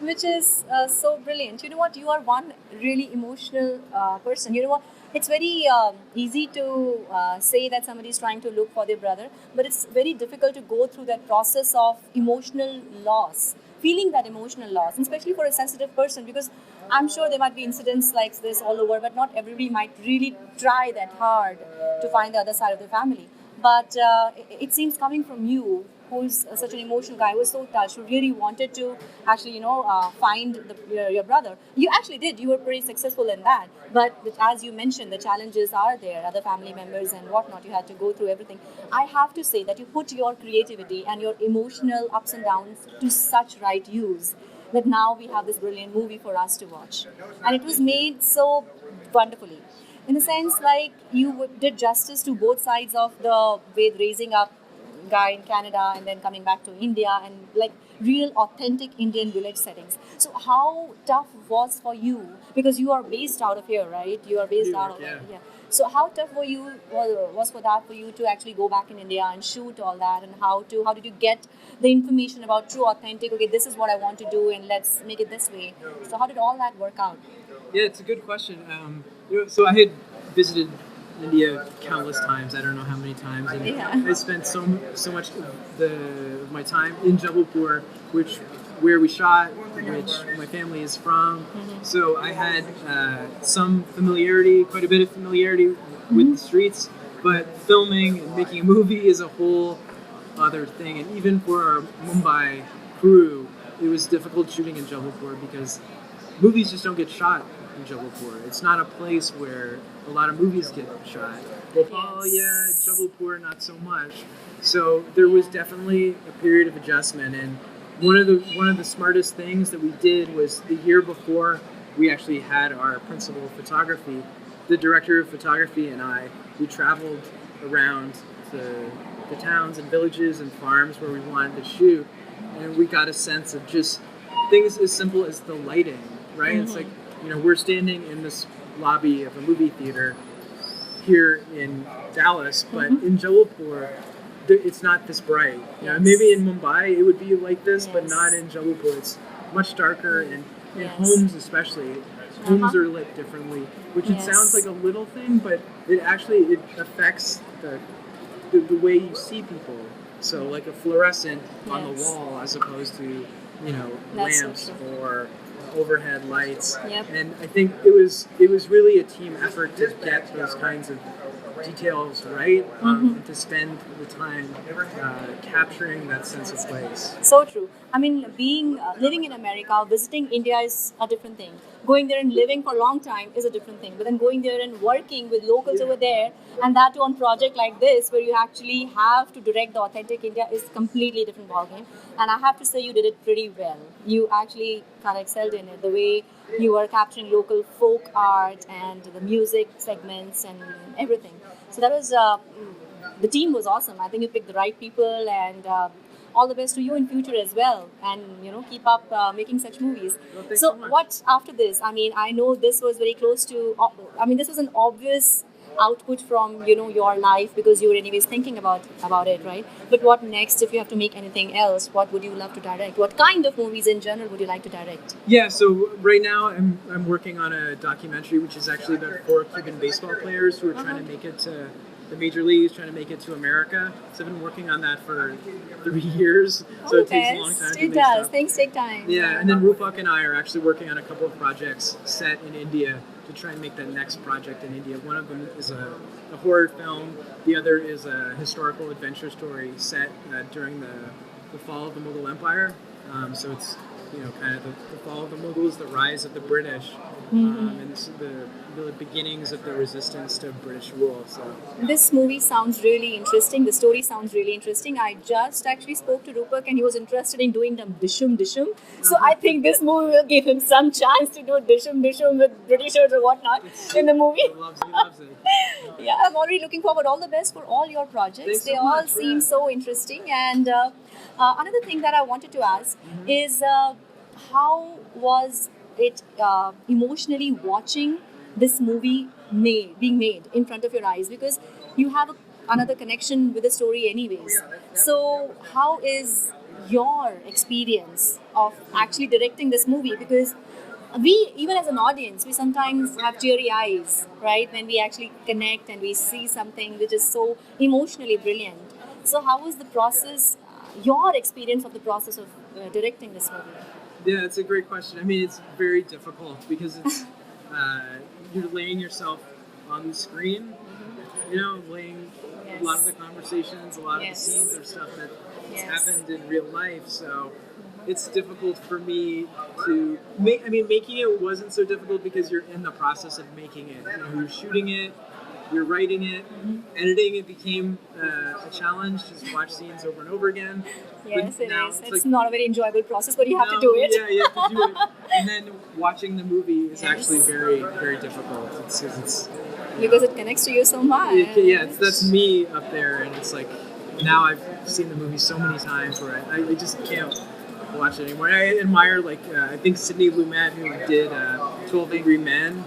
S1: Which is so brilliant. You know what? You are one really emotional person. You know what? It's very easy to say that somebody is trying to look for their brother, but it's very difficult to go through that process of emotional loss, feeling that emotional loss, and especially for a sensitive person, because I'm sure there might be incidents like this all over, but not everybody might really try that hard to find the other side of the family. But it seems coming from you, who's such an emotional guy, who was so touched, who really wanted to actually, find your brother. You actually did. You were pretty successful in that. But as you mentioned, the challenges are there, other family members and whatnot. You had to go through everything. I have to say that you put your creativity and your emotional ups and downs to such right use that now we have this brilliant movie for us to watch. And it was made so wonderfully. In a sense, like you did justice to both sides of the way raising up guy in Canada and then coming back to India and like real authentic Indian village settings. So how tough was for you, because you are based out of here, right? You are based out of here. Yeah. So how tough was for that for you to actually go back in India and shoot all that, and how did you get the information about true authentic, okay, this is what I want to do and let's make it this way. So how did all that work out?
S8: Yeah, it's a good question. So I had visited India countless times. I don't know how many times. And I spent so much of my time in Jabalpur, where we shot, which my family is from. Mm-hmm. So I had some familiarity, quite a bit of familiarity with the streets. But filming and making a movie is a whole other thing. And even for our Mumbai crew, it was difficult shooting in Jabalpur because movies just don't get shot in Jabalpur. It's not a place where a lot of movies get shot. Oh yeah, Jabalpur not so much. So there was definitely a period of adjustment, and one of the smartest things that we did was the year before we actually had our principal of photography, the director of photography and we traveled around the towns and villages and farms where we wanted to shoot, and we got a sense of just things as simple as the lighting, right? Mm-hmm. It's like, we're standing in this lobby of a movie theater here in Dallas, but in Jabalpur, it's not this bright. Maybe in Mumbai it would be like this, but not in Jabalpur. It's much darker, and in homes especially, homes are lit differently, which it sounds like a little thing, but it affects the way you see people. So like a fluorescent on the wall as opposed to lamps or overhead lights. Yep. And I think it was really a team effort to get those kinds of details right, and to spend the time capturing that sense of place.
S1: So true. I mean, living in America, visiting India is a different thing. Going there and living for a long time is a different thing. But then going there and working with locals over there, and that too on project like this, where you actually have to direct the authentic India, is completely different ballgame. And I have to say, you did it pretty well. You actually kind of excelled in it. The way you were capturing local folk art and the music segments and everything. So that was the team was awesome. I think you picked the right people, and all the best to you in future as well. And keep up making such movies.
S8: Well,
S1: so what after this? I mean, I know this was very close to. This was an obvious output from your life, because you were anyways thinking about it, right? But what next? If you have to make anything else, what would you love to direct? What kind of movies in general would you like to direct?
S8: Yeah, so right now I'm working on a documentary which is actually about 4 Cuban baseball players who are trying to make it to the major leagues, trying to make it to America. So I've been working on that for 3 years, so it takes a long time.
S1: It does. Things take time.
S8: Yeah, and then Rupak and I are actually working on a couple of projects set in India to try and make that next project in India. One of them is a horror film. The other is a historical adventure story set during the fall of the Mughal Empire. So it's kind of the fall of the Mughals, the rise of the British, and the beginnings of the resistance to British rule. So
S1: This movie sounds really interesting. The story sounds really interesting. I just actually spoke to Rupak and he was interested in doing them dishum dishum. So I think this movie will give him some chance to do dishum dishum with Britishers or whatnot in the movie.
S8: he loves it.
S1: Yeah, I'm already looking forward. All the best for all your projects.
S8: Thanks
S1: They
S8: so
S1: all
S8: much,
S1: seem
S8: yeah.
S1: so interesting. And another thing that I wanted to ask is how was it emotionally watching this movie being made in front of your eyes? Because you have another connection with the story anyways. So how is your experience of actually directing this movie? Because we, even as an audience, we sometimes have teary eyes, right, when we actually connect and we see something which is so emotionally brilliant. So how was the process, your experience of the process of directing this movie?
S8: Yeah, it's a great question. I mean, it's very difficult because it's you're laying yourself on the screen, laying a lot of the conversations, a lot of the scenes are stuff that has happened in real life. So it's difficult for me to make. I mean, making it wasn't so difficult because you're in the process of making it. You're shooting it, you're writing it, editing it became a challenge. Just watch scenes over and over again.
S1: Yes,
S8: But
S1: it
S8: now
S1: is. It's
S8: like,
S1: not a very enjoyable process, but you have to do it.
S8: Yeah, you have to do it. And then watching the movie is actually very, very difficult. It's
S1: Because it connects to you so much.
S8: that's me up there, and it's like now I've seen the movie so many times where I just can't watch it anymore. I admire I think Sidney Lumet, who did 12 Angry Men.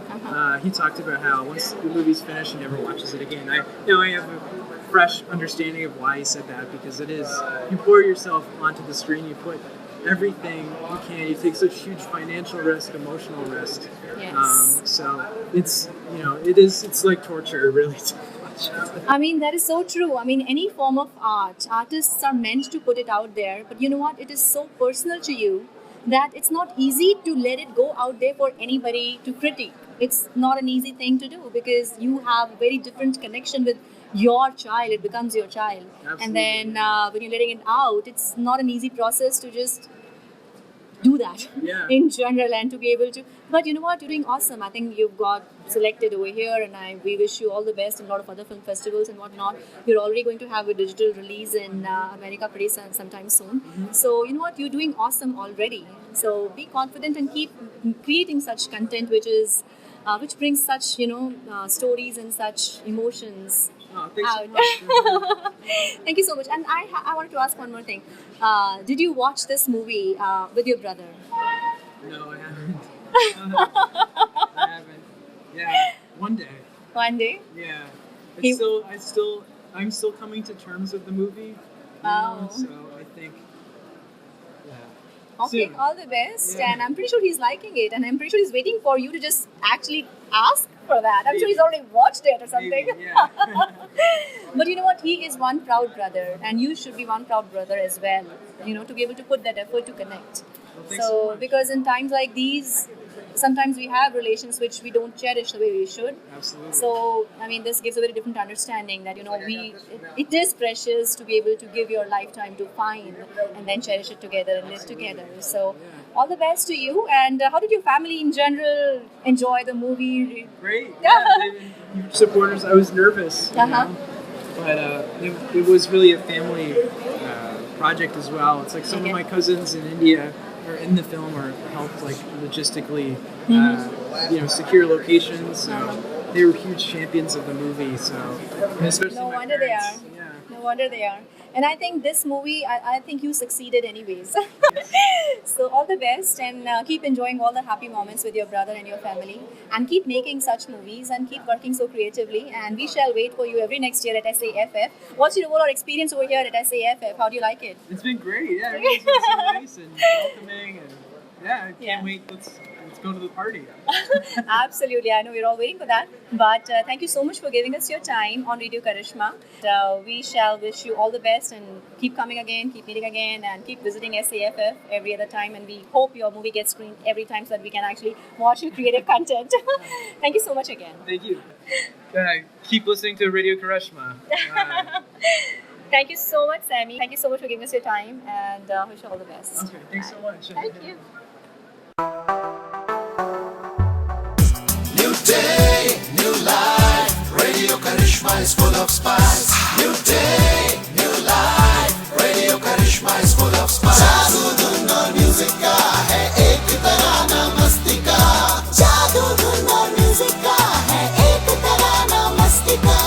S8: He talked about how once the movie's finished, he never watches it again. I have a fresh understanding of why he said that, because it is, you pour yourself onto the screen, you put everything you can, you take such huge financial risk, emotional risk.
S1: Yes.
S8: So it's it's like torture really to watch.
S1: I mean, that is so true. I mean, any form of art, artists are meant to put it out there. But you know what? It is so personal to you that it's not easy to let it go out there for anybody to critique. It's not an easy thing to do because you have a very different connection with your child. It becomes your child.
S8: Absolutely.
S1: And then when you're letting it out, it's not an easy process to just do that in general and to be able to. But you know what? You're doing awesome. I think you've got selected over here, and we wish you all the best in a lot of other film festivals and whatnot. You're already going to have a digital release in America pretty sometime soon. So you know what? You're doing awesome already. So be confident and keep creating such content which brings such stories and such emotions.
S8: Oh, thanks so much.
S1: Thank you so much. And I wanted to ask one more thing. Did you watch this movie with your brother?
S8: No, I haven't. I haven't. Yeah, one day.
S1: One day?
S8: Yeah.
S1: He-
S8: I'm still coming to terms with the movie.
S1: Oh.
S8: So I think. Yeah.
S1: Okay,
S8: Soon.
S1: all the best.
S8: Yeah.
S1: And I'm pretty sure he's liking it. And I'm pretty sure he's waiting for you to just actually ask for that. I'm sure he's already watched it or something.
S8: Maybe, yeah.
S1: But you know what? He is one proud brother. And you should be one proud brother as well. To be able to put that effort to connect.
S8: Well, thanks so much.
S1: Because in times like these, sometimes we have relations which we don't cherish the way we should.
S8: Absolutely.
S1: So, I mean, this gives a very different understanding that, it is precious to be able to give your lifetime to find and then cherish it together and live together. So, all the best to you. And how did your family in general enjoy the movie?
S8: Great. Yeah, they've been huge supporters. I was nervous, but it was really a family project as well. It's like some of my cousins in India are in the film or helped logistically, secure locations. So they were huge champions of the movie. So and especially
S1: No
S8: my
S1: wonder
S8: parents.
S1: they are.
S8: Yeah.
S1: No wonder they are. And I think this movie, I think you succeeded anyways. So all the best and keep enjoying all the happy moments with your brother and your family. And keep making such movies and keep working so creatively. And we shall wait for you every next year at SAFF. What's your overall experience over here at SAFF? How do you like it?
S8: It's been great. Yeah, everything's been so nice and welcoming, and I can't wait. Let's go to the party.
S1: Absolutely, I know we're all waiting for that. But thank you so much for giving us your time on Radio Karishma. We shall wish you all the best and keep coming again, keep meeting again, and keep visiting SAFF every other time. And we hope your movie gets screened every time so that we can actually watch your creative content. Thank you so much again.
S8: Thank you. Keep listening to Radio Karishma.
S1: Thank you so much, Sammy. Thank you so much for giving us your time, and wish you all the best.
S8: Okay, thanks so much.
S1: Thank you.
S3: New day, new life. Radio Karishma is full of spice. New day, new life. Radio Karishma is full of spice. जादू धुन और music का है एक तराना मस्ती का. जादू धुन और म्यूजिक का है एक तराना मस्ती का.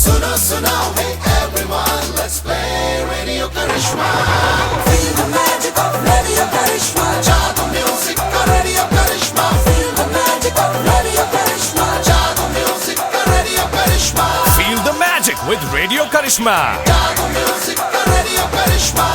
S3: सुनो सुनो, hey everyone, let's play Radio Karishma. Feel the magic of Radio Karishma. जादू म्यूजिक का Radio Karishma. Feel the magic of Radio Karishma. जादू म्यूजिक का Radio Karishma.
S4: Feel the magic with Radio Karishma.
S3: जादू म्यूजिक का Radio Karishma.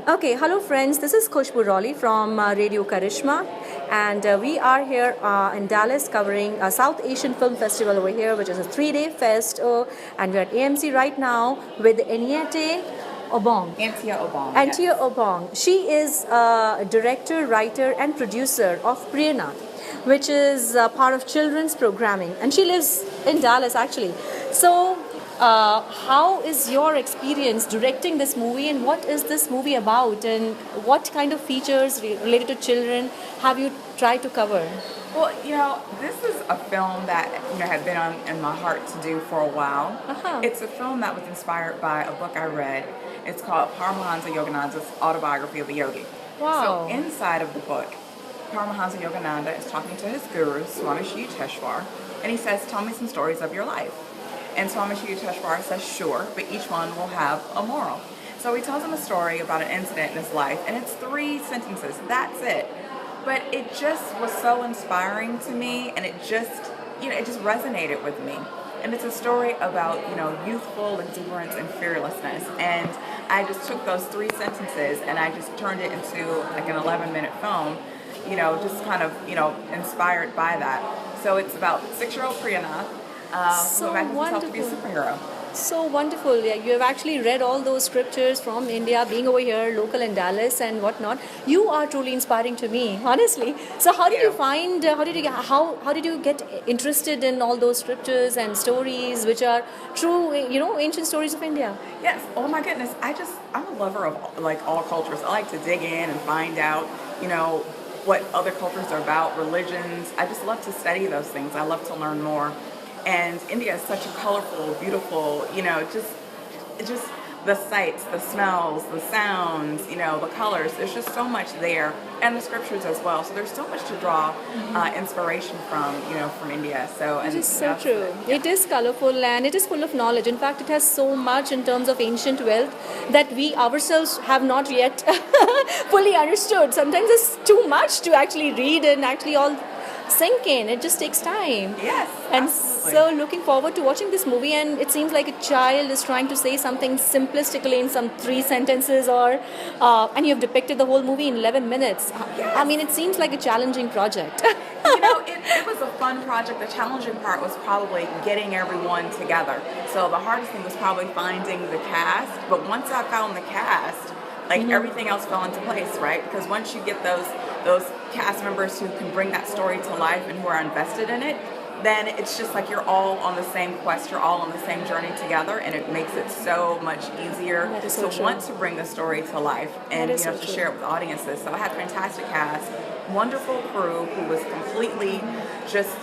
S1: Okay, hello friends, this is Khushbu Raleigh from Radio Karishma, and we are here in Dallas covering a South Asian Film Festival over here, which is a 3-day fest, and we're at AMC right now with Aniete Obong.
S9: Antia Obong.
S1: Antia Obong. She is a director, writer and producer of Prerna, which is part of children's programming, and she lives in Dallas actually. So how is your experience directing this movie, and what is this movie about, and what kind of features related to children have you tried to cover?
S9: Well, this is a film that had been in my heart to do for a while.
S1: Uh-huh.
S9: It's a film that was inspired by a book I read. It's called Paramahansa Yogananda's Autobiography of a Yogi.
S1: Wow.
S9: So inside of the book, Paramahansa Yogananda is talking to his guru, Swami Shri Yukteswar, and he says, "Tell me some stories of your life." And Swami Shri Yukteswar says, "Sure, but each one will have a moral." So he tells him a story about an incident in his life, and it's 3 sentences. That's it. But it just was so inspiring to me, and it just resonated with me. And it's a story about, youthful exuberance and fearlessness. And I just took those 3 sentences and I just turned it into like an 11-minute film, just kind of, inspired by that. So it's about 6-year-old Priyanath, who imagines himself to be a superhero.
S1: So wonderful. Yeah, you have actually read all those scriptures from India, being over here, local in Dallas and whatnot. You are truly inspiring to me, honestly. So how did you find, how did you get interested in all those scriptures and stories which are true, ancient stories of India?
S9: Yes. Oh my goodness. I'm a lover of like all cultures. I like to dig in and find out, what other cultures are about, religions. I just love to study those things. I love to learn more. And India is such a colorful, beautiful, just the sights, the smells, the sounds, the colors. There's just so much there, and the scriptures as well. So there's so much to draw inspiration from, from India. So
S1: it is so true. Yeah. It is colorful and it is full of knowledge. In fact, it has so much in terms of ancient wealth that we ourselves have not yet fully understood. Sometimes it's too much to actually read and actually all sink in. It just takes time.
S9: Yes.
S1: And
S9: absolutely.
S1: So looking forward to watching this movie, and it seems like a child is trying to say something simplistically in some 3 sentences, or and you have depicted the whole movie in 11 minutes.
S9: Yes.
S1: I mean, it seems like a challenging project.
S9: It was a fun project. The challenging part was probably getting everyone together. So the hardest thing was probably finding the cast. But once I found the cast, everything else fell into place, right? Because once you get those cast members who can bring that story to life and who are invested in it, then it's just like you're all on the same quest, you're all on the same journey together, and it makes it so much easier to want to bring the story to life and to share it with audiences. So I had a fantastic cast, wonderful crew who was completely just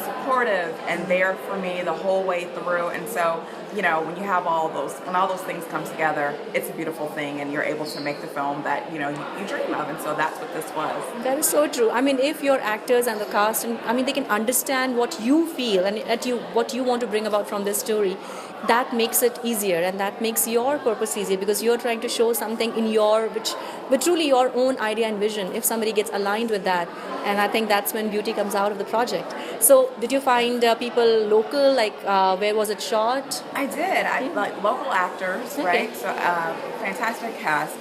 S9: supportive and there for me the whole way through. And so when you have all those things come together, it's a beautiful thing, and you're able to make the film that you dream of. And so that's what this was.
S1: That is so true. I mean, if your actors and the cast, they can understand what you feel and what you want to bring about from this story, that makes it easier, and that makes your purpose easier, because you're trying to show something in with truly your own idea and vision. If somebody gets aligned with that, and I think that's when beauty comes out of the project. So did you find people local, where was it shot?
S9: I did. I like local actors, right? So fantastic cast,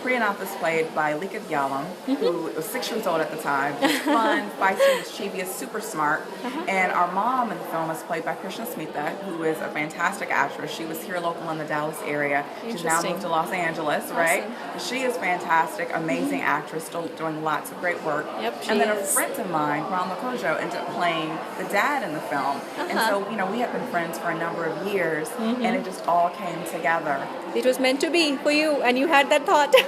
S9: Priyanath is played by Lika Gyalam, who was 6 years old at the time. She's fun, feisty, mischievous, super smart. And our mom in the film is played by Krishna Smita, who is a fantastic actress. She was here local in the Dallas area. She's now moved to Los Angeles, right? But she is fantastic, amazing actress, still doing lots of great work.
S1: Yep, she
S9: and then a
S1: is.
S9: friend of mine, Ron Lokojo, ended up playing the dad in the film. And so, we have been friends for a number of years, and it just all came together.
S1: It was meant to be for you, and you had that thought.
S9: It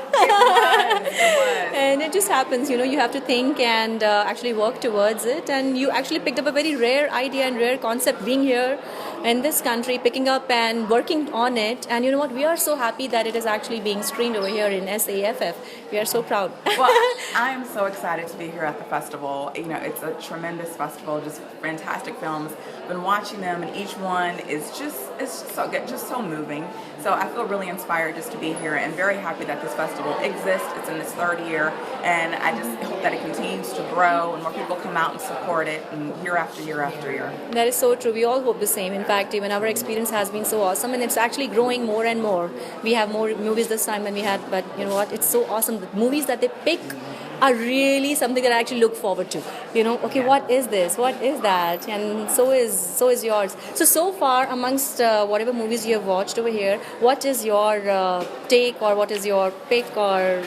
S9: was.
S1: And it just happens, you have to think and actually work towards it. And you actually picked up a very rare idea and rare concept being here in this country, picking up and working on it. And you know what? We are so happy that it is actually being screened over here in SAFF. We are so proud.
S9: Well, I am so excited to be here at the festival. It's a tremendous festival, just fantastic films. Been watching them, and each one is it's so good, just so moving. So I feel really inspired just to be here, and very happy that this festival exists. It's in its 3rd year, and I just hope that it continues to grow and more people come out and support it, and year after year after year.
S1: That is so true. We all hope the same. In fact, even our experience has been so awesome, and it's actually growing more and more. We have more movies this time than we had, but you know what? It's so awesome. The movies that they pick are really something that I actually look forward to. Okay, what is this? What is that? And so is yours. So far, amongst whatever movies you have watched over here, what is your take, or what is your pick, or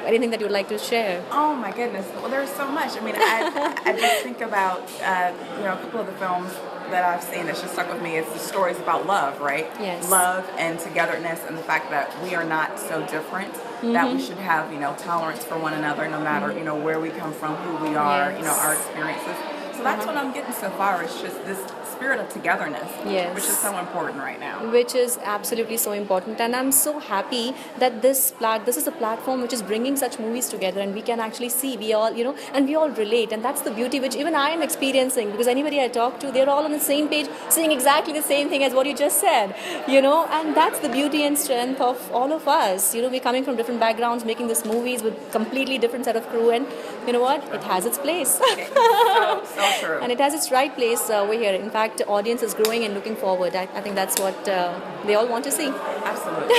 S1: anything that you would like to share?
S9: Oh my goodness! Well, there's so much. I just think about a couple of the films that I've seen that's just stuck with me. It's the stories about love, right?
S1: Yes.
S9: Love and togetherness, and the fact that we are not so different. That we should have, tolerance for one another, no matter, where we come from, who we are,
S1: Yes.
S9: our experiences. So that's what I'm getting so far. It's just this spirit of togetherness,
S1: Yes.
S9: which is so important right now.
S1: Which is absolutely so important, and I'm so happy that this is a platform which is bringing such movies together, and we can actually see, we all and we all relate, and that's the beauty which even I am experiencing, because anybody I talk to, they're all on the same page, saying exactly the same thing as what you just said, and that's the beauty and strength of all of us. We're coming from different backgrounds, making these movies with completely different set of crew, and you know what, it has its place.
S9: So true.
S1: And it has its right place over here. In fact, the audience is growing and looking forward. I think that's what they all want to see.
S9: Absolutely.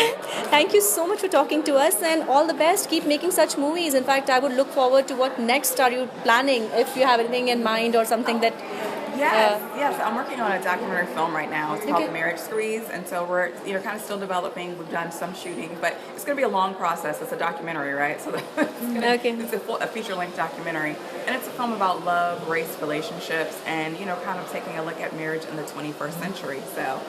S1: Thank you so much for talking to us, and all the best. Keep making such movies. In fact, I would look forward to what next are you planning, if you have anything in mind or something that...
S9: Yes. I'm working on a documentary film right now. It's called
S1: Okay.
S9: The Marriage Squeeze, and so we're kind of still developing. We've done some shooting, but it's going to be a long process. It's a documentary, right? So it's a feature-length documentary, and it's a film about love, race, relationships, and kind of taking a look at marriage in the 21st century. So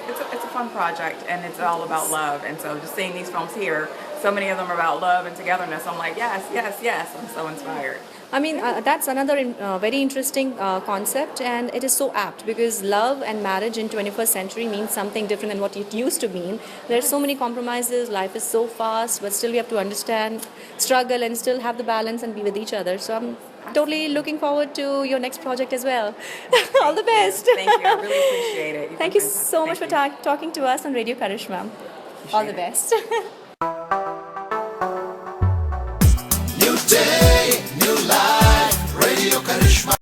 S9: it's a fun project, and it's all about love. And so just seeing these films here, so many of them are about love and togetherness. I'm like, yes. I'm so inspired.
S1: That's another very interesting concept, and it is so apt, because love and marriage in 21st century means something different than what it used to mean. There are so many compromises, life is so fast, but still we have to understand, struggle, and still have the balance and be with each other. So I'm totally looking forward to your next project as well. All the best.
S9: Thank you. I really appreciate it.
S1: Thank you so much for talking to us on Radio Karishma. All the best.
S3: New day, new life, Radio Karishma.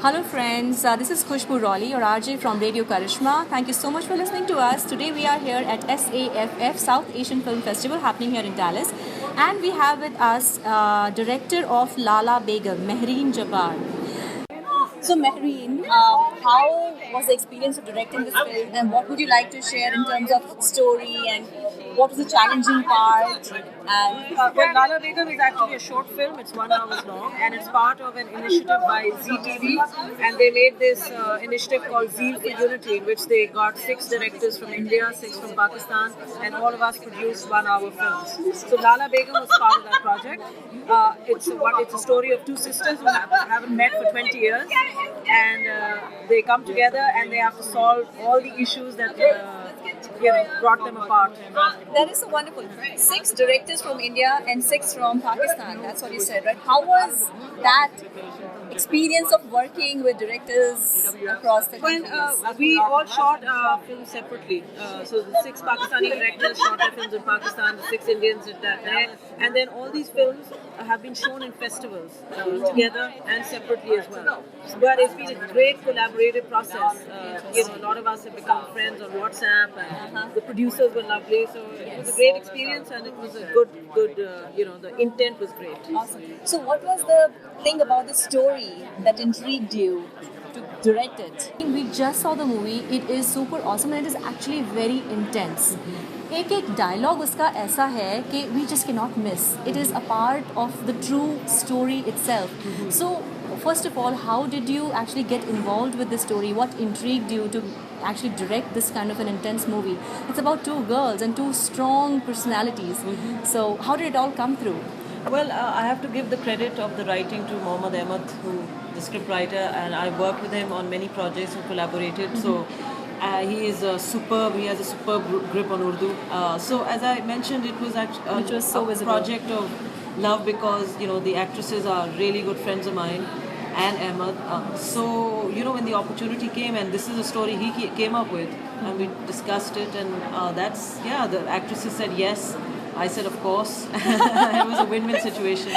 S1: Hello friends, this is Khushbu Raleigh, or RJ from Radio Karishma. Thank you so much for listening to us. Today we are here at SAFF, South Asian Film Festival, happening here in Dallas. And we have with us director of Lala Begum, Mehreen Jabbar. So Mehreen, how was the experience of directing this film, and what would you like to share in terms of story, and what was the challenging part? And
S10: Well, Lala Begum is actually a short film. It's 1 hour long, and it's part of an initiative by ZTV. And they made this initiative called Zeal for Unity, in which they got 6 directors from India, 6 from Pakistan, and all of us produced 1 hour films. So Lala Begum was part of that project. It's a story of 2 sisters who haven't met for 20 years, and they come together and they have to solve all the issues that brought them apart.
S1: that is so wonderful. 6 directors from India and 6 from Pakistan. That's what you said, right? How was that experience of working with directors across the
S10: Well,
S1: countries?
S10: we all shot films separately. So the 6 Pakistani directors shot their films in Pakistan, the 6 Indians did that there. And then all these films have been shown in festivals together and separately as well. But it's been a great collaborative process. A lot of us have become friends on WhatsApp, and the producers were lovely. So it was a great experience, and it was a good. The intent was great.
S1: Awesome. So, what was the thing about the story that intrigued you to direct it? We just saw the movie. It is super awesome and it is actually very intense. एक एक dialogue उसका ऐसा है कि we just cannot miss. It is a part of the true story itself. So, first of all, how did you actually get involved with the story? What intrigued you to actually direct this kind of an intense movie? It's about 2 girls and 2 strong personalities. So, how did it all come through?
S11: Well, I have to give the credit of the writing to Mohammad Ahmed, the scriptwriter, and I worked with him on many projects and collaborated. So he is superb. He has a superb grip on Urdu. So as I mentioned, it was actually a project of love because the actresses are really good friends of mine and Ahmed. So when the opportunity came, and this is a story he came up with, and we discussed it, and the actresses said yes. I said, of course. It was a win-win situation.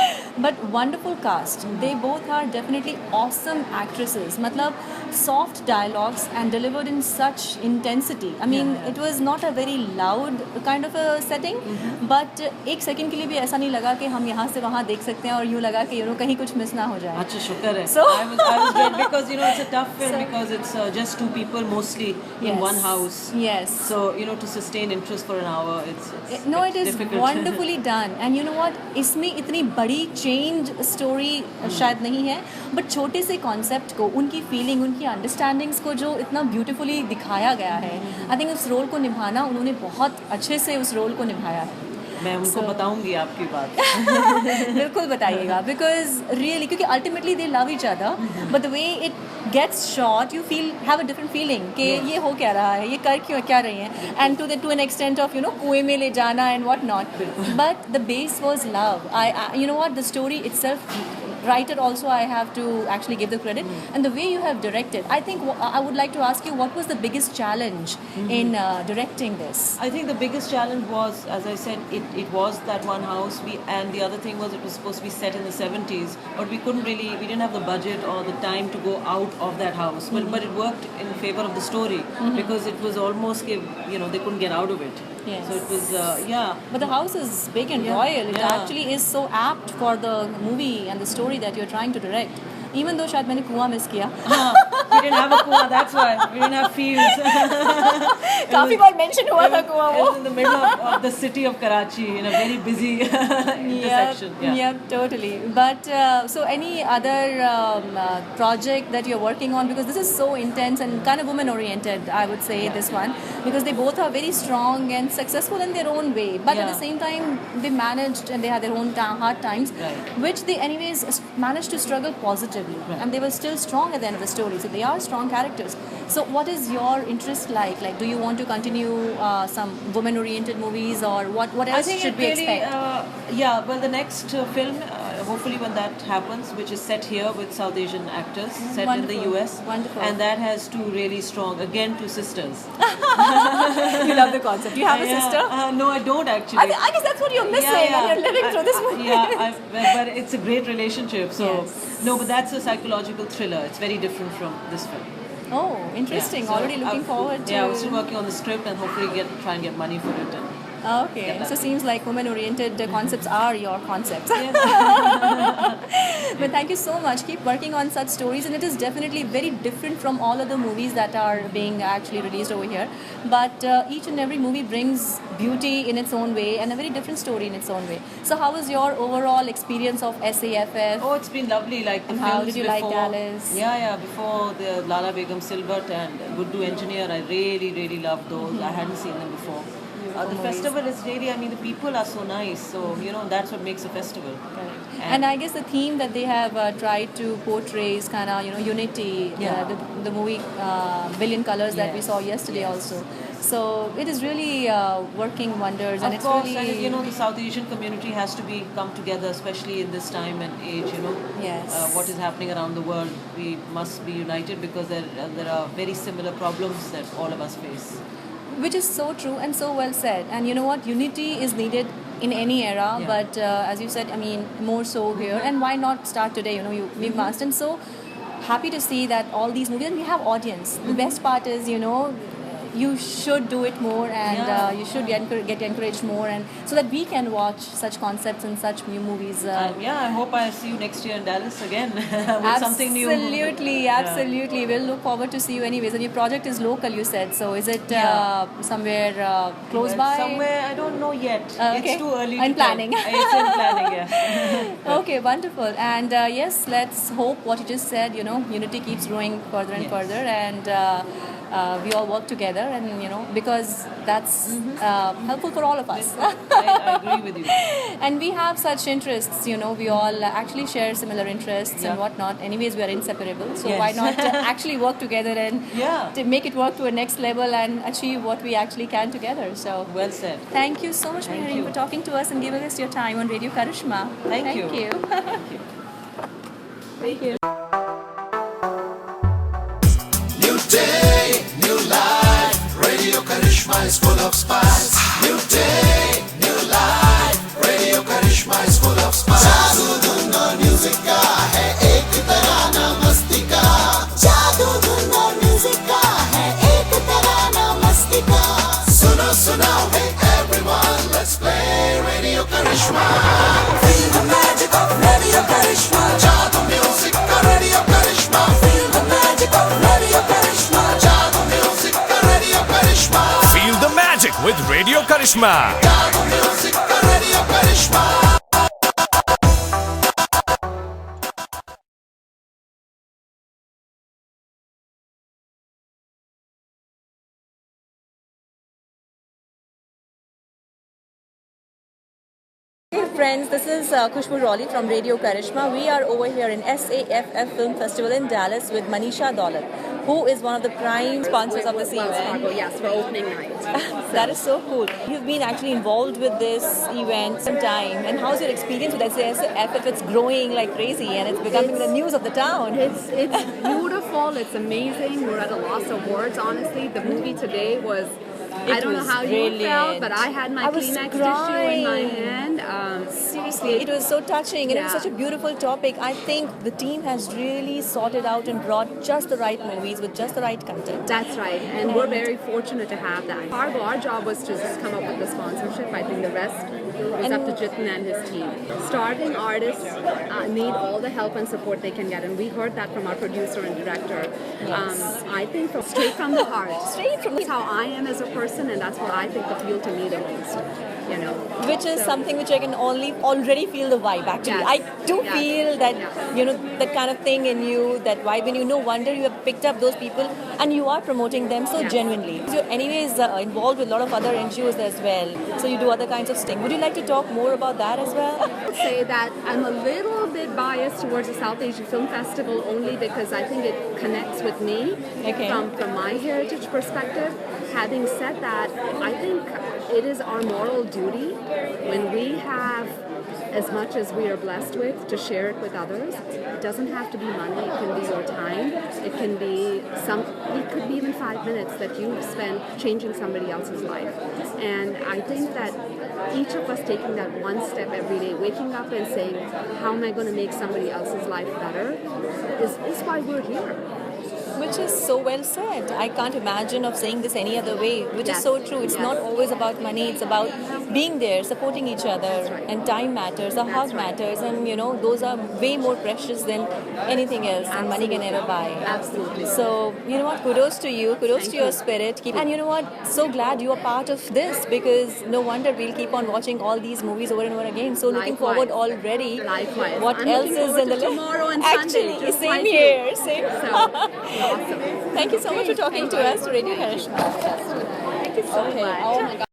S1: But wonderful cast. They both are definitely awesome actresses. Matlab, soft dialogues and delivered in such intensity. I mean, it was not a very loud kind of a setting, but एक second के लिए भी ऐसा नहीं लगा कि हम यहाँ से वहाँ देख सकते हैं और यूँ लगा कि कहीं कुछ मिस ना हो जाए.
S11: अच्छा शुक्र है. So I was glad because it's a tough film because it's just 2 people mostly in one house.
S1: Yes.
S11: So to sustain interest for an hour, it's
S1: it is
S11: difficult.
S1: Wonderfully done. And you know what? इसमें इतनी बड़ी change story शायद नहीं है, but छोटे से concept को, उनकी फीलिंग, उनकी अंडरस्टैंडिंग्स को जो इतना ब्यूटीफुली दिखाया गया है, आई थिंक उस रोल को निभाना उन्होंने बहुत अच्छे से उस रोल को निभाया है.
S11: मैं उनको बताऊंगी आपकी बात.
S1: बिल्कुल बताइएगा, बिकॉज रियली क्योंकि ultimately they love each other, but the way it gets shot you feel have a different feeling कि ये हो क्या रहा है, ये कर क्या रही हैं, and to an extent of कुएं में ले जाना and what not, but the base was love. I what the story itself, writer also I have to actually give the credit, and the way you have directed, I think I would like to ask you, what was the biggest challenge in directing this?
S11: I think the biggest challenge was, as I said, it was that one house, and the other thing was it was supposed to be set in the 70s, but we didn't have the budget or the time to go out of that house, but it worked in favor of the story because it was almost they couldn't get out of it.
S1: Yes.
S11: So it was
S1: but the house is big and royal. It actually is so apt for the movie and the story that you're trying to direct. Even though शायद मैंने कुआं miss किया.
S11: We didn't have a kuwa, that's why. We didn't have fields.
S1: काफी बार mention हुआ था कुआं वो.
S11: It was in the middle of the city of Karachi in a very busy intersection.
S1: Yeah, totally. But so any other project that you're working on, because this is so intense and kind of woman oriented, I would say this one, because they both are very strong and successful in their own way, but at the same time they managed and they had their own hard times, which they anyways managed to struggle positively. And they were still strong at the end of the story, so they are strong characters. So what is your interest like do you want to continue some women oriented movies, or what else should we expect?
S11: Well, the next film, hopefully when that happens, which is set here with South Asian actors, set in the US.
S1: Wonderful.
S11: And that has 2 really strong, again 2 sisters.
S1: You love the concept. You have a sister?
S11: No, I don't actually.
S1: I guess that's what you're missing and you're living through this movie.
S11: But it's a great relationship. So no, but that's a psychological thriller. It's very different from this film.
S1: Oh, interesting.
S11: So
S1: already looking forward to.
S11: Yeah, we're still working on the script and hopefully try and get money for it.
S1: Okay, so seems like women-oriented concepts are your concepts. But thank you so much. Keep working on such stories, and it is definitely very different from all other movies that are being actually released over here. But each and every movie brings beauty in its own way and a very different story in its own way. So how was your overall experience of SAFF?
S11: Oh, it's been lovely. Like the
S1: and how did you like Dallas?
S11: Yeah. Before the Lala Begum Silbert and Guddu Engineer, I really loved those. I hadn't seen them before.
S1: beautiful
S11: The
S1: movies.
S11: festival is really, I mean, the people are so nice. So, you know, that's what makes a festival.
S1: And I guess the theme that they have tried to portray is kind of, unity.
S11: Yeah.
S1: The movie Billion Colors that we saw yesterday also. So it is really working wonders, and
S11: Of
S1: it's
S11: course,
S1: really,
S11: and you know, the South Asian community has to be come together, especially in this time and age. You know,
S1: Yes.
S11: what is happening around the world, we must be united because there are very similar problems that all of us face.
S1: which is so true and so well said. And you know what, unity is needed in any era,
S11: Yeah.
S1: but as you said, I mean, more so here. And why not start today? We must. And so happy to see that all these movies, and we have audience. The best part is, you should do it more, and
S11: Yeah.
S1: you should get encouraged more, and so that we can watch such concepts and such new movies.
S11: And yeah, I hope I see you next year in Dallas again with something new.
S1: Absolutely, absolutely. We'll look forward to see you anyways. And your project is local, you said. So is it somewhere close by?
S11: Somewhere, I don't know yet.
S1: Okay.
S11: It's too early
S1: In
S11: to tell.
S1: planning.
S11: It's in planning, yeah.
S1: Okay, wonderful. And yes, let's hope what you just said, unity keeps growing further and further, and we all work together, and because that's helpful for all of us.
S11: I agree with you.
S1: And we have such interests, we all actually share similar interests and whatnot. Anyways, we are inseparable, so
S11: Yes.
S1: why not actually work together and to make it work to a next level and achieve what we actually can together. So
S11: well said.
S1: Thank you so much,
S11: Thank
S1: Mehereen,
S11: you.
S1: for talking to us and giving us your time on Radio Karishma.
S11: Thank you.
S1: Thank you. Thank you.
S3: New day, new life. Radio Karishma is full of spice. New day, new life. Radio Karishma is full of spice. जादू धुन और music का है एक तराना मस्ती का. जादू धुन और म्यूजिक का है एक तराना मस्ती का. सुनो सुनो, hey everyone, let's play Radio Karishma. Feel the magic of Radio Karishma. जादू म्यूजिक का Radio Karishma. Feel the magic of Radio Karishma. जादू म्यूजिक का Radio Karishma.
S4: Feel the magic with Radio Karishma.
S3: जादू म्यूजिक का Radio Karishma.
S1: Hey friends, this is Khushbu Rawley from Radio Karishma. We are over here in SAFF Film Festival in Dallas with Manisha Daulat, who is one of the prime sponsors of this event.
S12: Yes, for opening night.
S1: That is so cool. You've been actually involved with this event some time, and how's your experience with SAFF? It's growing like crazy, and it's becoming the news of the town.
S12: It's beautiful. It's amazing. We're at a loss of words, honestly. The movie today was. I don't know
S1: was
S12: how you
S1: brilliant.
S12: felt, but I had my
S1: I was
S12: Kleenex tissue
S1: crying.
S12: in my hand.
S1: Seriously, it was so touching, and it was
S12: Yeah.
S1: such a beautiful topic. I think the team has really sorted out and brought just the right movies with just the right content.
S12: That's right, and we're very fortunate to have that. Our job was to just come up with the sponsorship. I think the rest was up to Jitin and his team. Starving artists need all the help and support they can get, and we heard that from our producer and director. I think straight from the heart.
S1: Straight from
S12: That's how I am as a person, and that's what I think appealed to me the most.
S1: Which is
S12: So-
S1: something which I can already feel the vibe actually.
S12: Yes.
S1: I do
S12: Yes.
S1: feel that, that kind of thing in you, that vibe, and no wonder you have picked up those people and you are promoting them so
S12: Yes.
S1: genuinely. So you're anyways involved with a lot of other NGOs as well. So you do other kinds of things. Would you like to talk more about that as well?
S12: I would say that I'm a little bit biased towards the South Asian Film Festival only because I think it connects with me from my heritage perspective. Having said that, I think it is our moral duty when we have as much as we are blessed with to share it with others. It doesn't have to be money, it can be your time, it can be it could be even 5 minutes that you spend changing somebody else's life. And I think that each of us taking that one step every day, waking up and saying, how am I going to make somebody else's life better, is why we're here.
S1: Which is so well said. I can't imagine of saying this any other way, which is
S12: Yes.
S1: so true. It's
S12: Yes.
S1: not always about money, it's about being there, supporting each other, and time matters, a hug matters, and those are way more precious than anything else, and money can never buy.
S12: Absolutely.
S1: So, you know what, kudos to you, kudos
S12: Thank
S1: to your
S12: you.
S1: spirit. And you know what, so glad you are part of this, because no wonder we'll keep on watching all these movies over and over again. So looking
S12: Likewise.
S1: forward already.
S12: Likewise.
S1: What
S12: I'm
S1: else
S12: looking
S1: is
S12: forward
S1: in the
S12: to tomorrow and
S1: Actually,
S12: Sunday, just
S1: same
S12: like
S1: here,
S12: you.
S1: same.
S12: So, awesome.
S1: Thank you so much for talking to us, Radio Karishma. Thank you so much. Oh my God.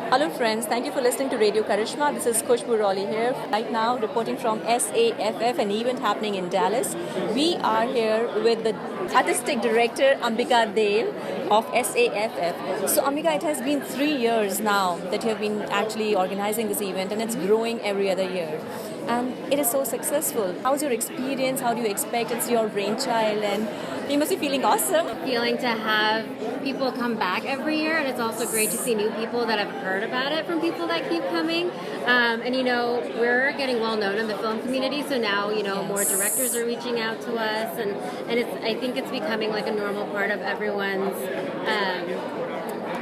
S1: Hello friends, thank you for listening to Radio Karishma. This is Khushbu Raleigh here. Right now reporting from SAFF, an event happening in Dallas. We are here with the artistic director Ambika Dale of SAFF. So Ambika, it has been 3 years now that you have been actually organizing this event, and it's growing every other year. And it is so successful. How's your experience? How do you expect? It's your brainchild and you must be feeling awesome.
S13: Feeling to have people come back every year, and it's also great to see new people that have heard about it from people that keep coming. And you know, we're getting well known in the film community, so now you know more directors are reaching out to us, and I think it's becoming like a normal part of everyone's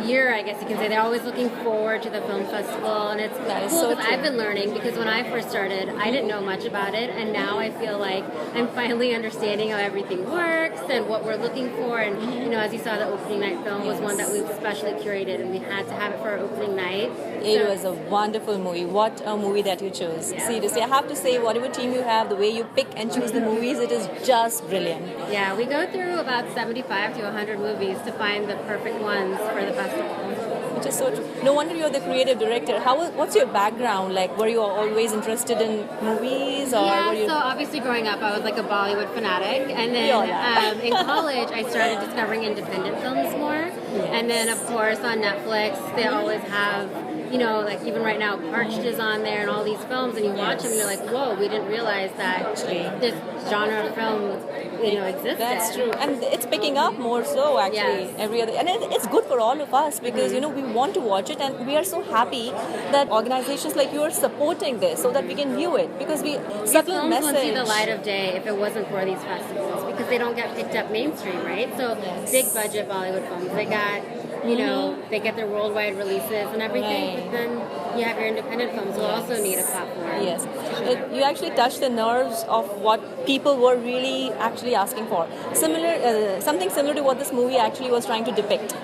S13: year, I guess you can say. They're always looking forward to the film festival, and it's cool because I've been learning, because when I first started, I didn't know much about it, and now I feel like I'm finally understanding how everything works and what we're looking for. And you know, as you saw, the opening night film was one that we've specially curated, and we had to have it for our opening night.
S1: It was a wonderful movie. What a movie that you chose. Yeah. Seriously, I have to say, whatever team you have, the way you pick and choose the movies, it is just brilliant.
S13: Yeah, we go through about 75 to 100 movies to find the perfect ones for the festival.
S1: Which is so true. No wonder you're the creative director. What's your background? Like, were you always interested in movies, or
S13: yeah,
S1: were you?
S13: So obviously growing up, I was like a Bollywood fanatic, and then in college, I started discovering independent films more. Yes. And then, of course, on Netflix, they always have, you know, like even right now, Parched is on there, and all these films, and you watch them, and you're like, whoa, we didn't realize that this genre of film, you know, existed.
S1: That's true, and it's picking up more so actually every other, and it's good for all of us because you know we want to watch it, and we are so happy that organizations like you are supporting this so that we can view it, because we subtle message
S13: won't see the light of day if it wasn't for these festivals, because they don't get picked up mainstream, right? So big budget Bollywood films, they got, you know, they get their worldwide releases and everything, but then you have your independent films who also need a platform.
S1: Yes, you actually touch the nerves of what people were really actually asking for. Something similar to what this movie actually was trying to depict,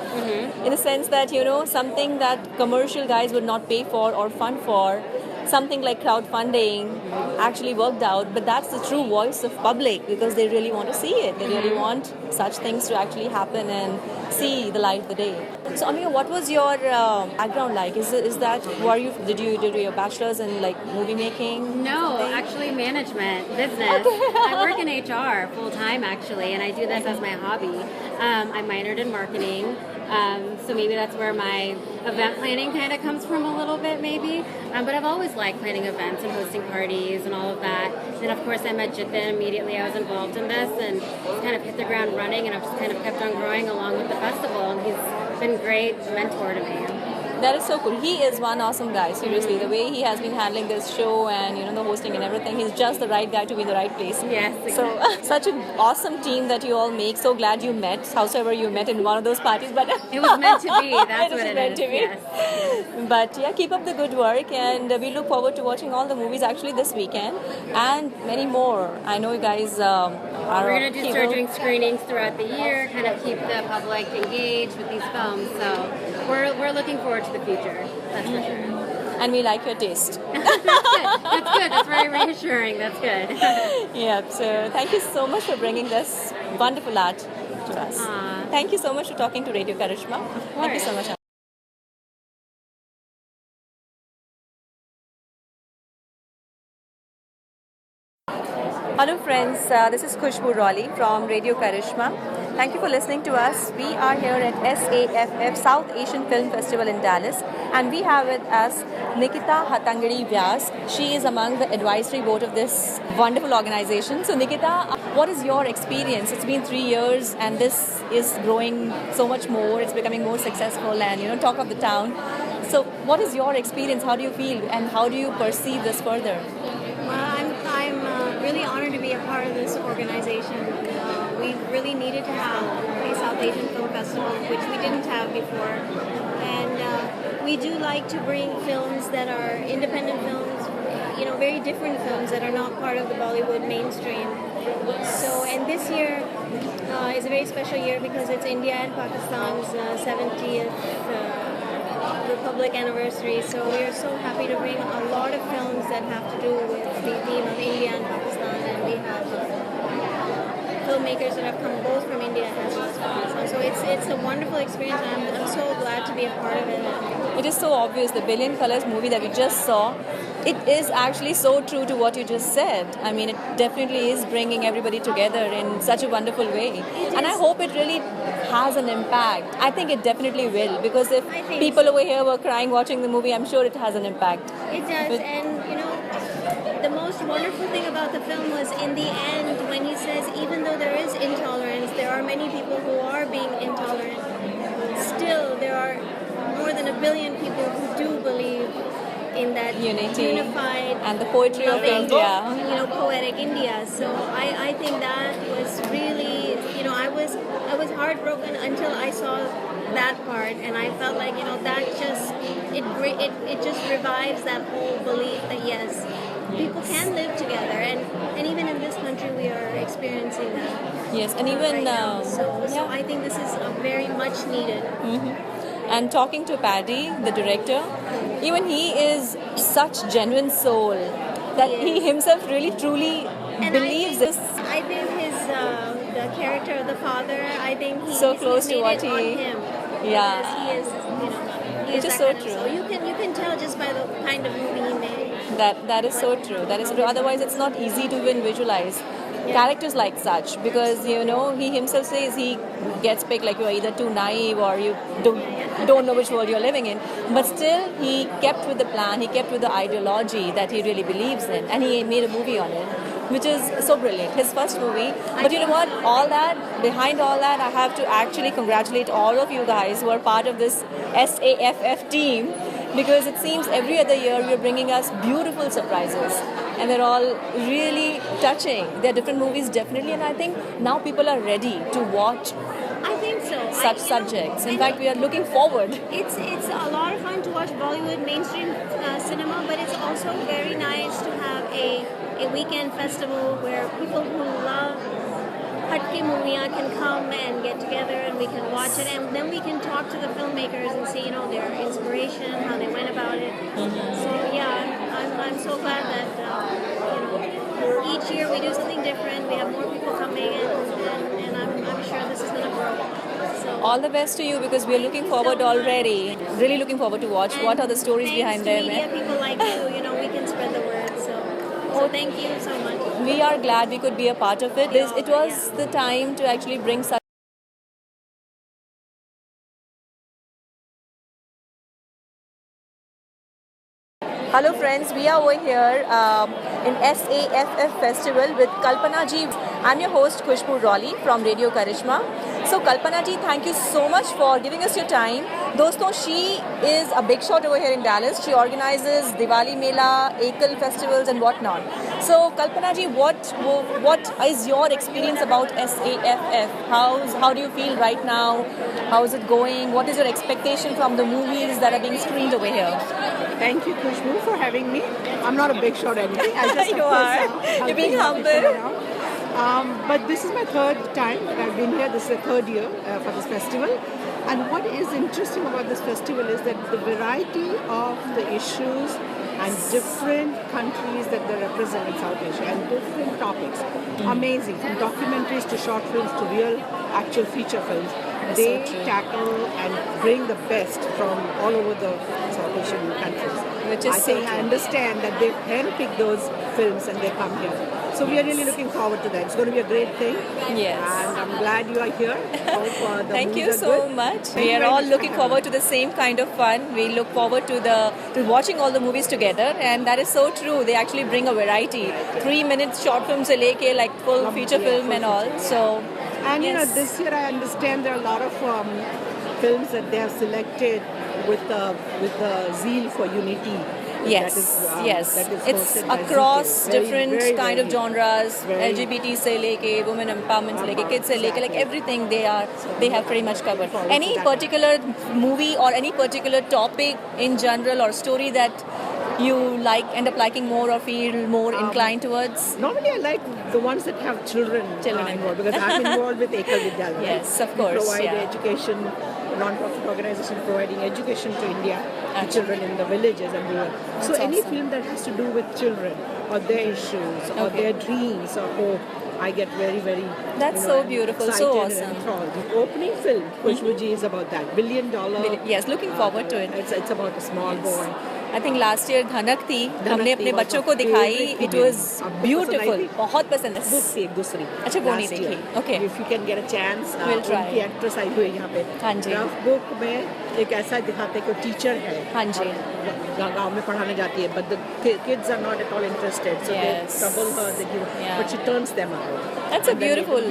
S1: in the sense that, you know, something that commercial guys would not pay for or fund for. Something like crowdfunding actually worked out, but that's the true voice of public, because they really want to see it. They really want such things to actually happen and see the light of the day. So, Amika, what was your background like? Did you do your bachelor's in like movie making?
S13: No, actually management, business. I work in HR full time actually, and I do this as my hobby. I minored in marketing. So maybe that's where my event planning kind of comes from a little bit, maybe. But I've always liked planning events and hosting parties and all of that. And of course, I met Jitin immediately. I was involved in this and kind of hit the ground running, and I've just kind of kept on growing along with the festival. And he's been a great mentor to me.
S1: That is so cool. He is one awesome guy, seriously. The way he has been handling this show and, you know, the hosting and everything, he's just the right guy to be in the right place.
S13: Yes, exactly.
S1: So, such an awesome team that you all make. So glad you met, howsoever you met in one of those parties. But
S13: it was meant to be. That's what it
S1: meant
S13: is.
S1: To be. Yes. But yeah, keep up the good work, and we look forward to watching all the movies actually this weekend and many more. I know you guys are.
S13: We're going to start doing screenings throughout the year, kind of keep the public engaged with these films. So we're looking forward to the future. That's for sure.
S1: And we like your taste.
S13: That's good. That's good. That's very reassuring. That's good.
S1: Yeah. So thank you so much for bringing this wonderful art to us. Thank you so much for talking to Radio Karishma. Thank you so much. Hello friends, this is Khushbu Raleigh from Radio Karishma. Thank you for listening to us. We are here at SAFF South Asian Film Festival in Dallas, and we have with us Nikita Hatangadi Vyas. She is among the advisory board of this wonderful organization. So Nikita, what is your experience? It's been 3 years and this is growing so much more. It's becoming more successful and, you know, talk of the town. So what is your experience? How do you feel and how do you perceive this further?
S14: Well, I'm really honored to be a part of this organization. We really needed to have a South Asian Film Festival, which we didn't have before. And we do like to bring films that are independent films, you know, very different films that are not part of the Bollywood mainstream. So, and this year is a very special year because it's India and Pakistan's 70th Republic anniversary. So we are so happy to bring a lot of films that have to do with the theme of India and Pakistan, and we have filmmakers that have come both from India as well as Pakistan. So it's a wonderful experience, and I'm so glad to be a part of it.
S1: It is so obvious. The Billion Colors movie that we just saw, it is actually so true to what you just said. I mean, it definitely is bringing everybody together in such a wonderful way. And I hope it really has an impact. I think it definitely will, because if people over here were crying watching the movie, I'm sure it has an impact.
S14: It does, and you know, the most wonderful thing about the film was in the end when he says, even though there is intolerance, there are many people who are being intolerant. Still, there are more than 1 billion people who do believe in that
S1: Unity
S14: unified
S1: and the poetry of
S14: loving,
S1: India.
S14: you know, poetic India. So I think that was really, you know, I was heartbroken until I saw that part, and I felt like, you know, that just it just revives that whole belief that yes, people can live together, and even in this country we are experiencing that.
S1: Yes, and even
S14: right now. So I think this is very much needed.
S1: And talking to Paddy, the director, even he is such genuine soul that he himself really truly believes this.
S14: I think his the character of the father, I think he
S1: So close to
S14: made
S1: what
S14: it on
S1: he-
S14: him.
S1: yeah.
S14: Because he is, you know, he
S1: Which
S14: is
S1: is
S14: that
S1: so
S14: kind of
S1: true.
S14: soul. You can tell just by the kind of movie he made.
S1: That is so true. That is true. Otherwise, it's not easy to even visualize characters like such, because you know he himself says he gets picked like you are either too naive or you don't know which world you're living in. But still, he kept with the plan. He kept with the ideology that he really believes in, and he made a movie on it, which is so brilliant. His first movie. But you know what? All that behind all that, I have to actually congratulate all of you guys who are part of this SAFF team, because it seems every other year you're bringing us beautiful surprises, and they're all really touching. They're different movies, definitely, and I think now people are ready to watch
S14: I think so.
S1: such subjects. In fact, we are looking forward.
S14: It's a lot of fun to watch Bollywood mainstream cinema, but it's also very nice to have a weekend festival where people who love Hatke movies can come and get together, and we can watch it, and then we can talk to the filmmakers and see, you know, their inspiration, how they went about it. So yeah, I'm so glad that you know, each year we do something different. We have more people coming, and I'm sure this is going to grow. So
S1: All the best to you, because we are looking forward already. Really looking forward to watch what are the stories behind them.
S14: media people like you know, we can spread the word. So thank you so much.
S1: We are glad we could be a part of it. It was the time to actually bring such. Hello friends, we are over here in SAFF Festival with Kalpana ji. I'm your host Khushbu Raleigh from Radio Karishma. So Kalpana ji, thank you so much for giving us your time. Doston, she is a big shot over here in Dallas. She organizes Diwali Mela, Ekal festivals and whatnot. So Kalpana ji, what is your experience about SAFF? How do you feel right now? How is it going? What is your expectation from the movies that are being screened over here?
S15: Thank you, Khushbu, for having me. I'm not a big shot or anything. I just,
S1: You are. You're being humble.
S15: But this is my third time that I've been here. This is the third year for this festival. And what is interesting about this festival is that the variety of the issues and different countries that they represent in South Asia and different topics. Amazing. From documentaries to short films to real actual feature films. They tackle and bring the best from all over the South Asian countries.
S1: Which is
S15: I think I understand that they handpick those films and they come here. So we are really looking forward to that. It's going to be a great thing.
S1: Yes.
S15: And I'm glad you are here. Hope, the
S1: Thank you
S15: movies are
S1: so
S15: good.
S1: much.
S15: Thank
S1: We
S15: you
S1: are
S15: very
S1: all
S15: much for
S1: looking
S15: having
S1: forward to the same kind of fun. We look forward to watching all the movies together, and that is so true. They actually bring a variety. 3 minutes short films se leke like full feature film and all. So
S15: And you know, this year I understand there are a lot of films that they have selected with the zeal for unity.
S1: Yes, yes.
S15: That is
S1: It's
S15: hosted by
S1: across
S15: ZK.
S1: different
S15: Very,
S1: kind of
S15: very-
S1: genres,
S15: very-
S1: LGBT se leke, women empowerment se leke, kids se leke, like everything they have pretty much covered. Any particular movie or any particular topic in general or story that you end up liking more or feel more inclined towards?
S15: Normally I like the ones that have children involved, because I'm involved with Ekal Vidyalaya.
S1: Yes, of course,
S15: We provide
S1: yeah.
S15: education, non-profit organization providing education to India, to children in the villages and rural. So
S1: That's
S15: any
S1: awesome.
S15: film that has to do with children or their issues or their dreams or hope, I get very, very.
S1: That's so beautiful, so
S15: excited
S1: awesome.
S15: and enthralled. The opening film, Khushbu Ji, is about that $1 billion.
S1: Yes, looking forward to it.
S15: It's about a small boy.
S1: I think last year धनक थी हमने अपने बच्चों को दिखाई. It was beautiful. बहुत पसंद है.
S15: बुक थी एक दूसरी.
S1: अच्छा वो नहीं देखी. Okay.
S15: If you can get a chance.
S1: We'll try.
S15: उनकी एक्ट्रेस आई हुई है यहाँ पे.
S1: हाँ जी.
S15: रफ बुक में एक ऐसा दिखाते हैं कि टीचर है.
S1: हाँ जी.
S15: गांव में पढ़ाने जाती है. But the kids are not at all interested. So they trouble her. They give, but she turns them out.
S1: That's a beautiful,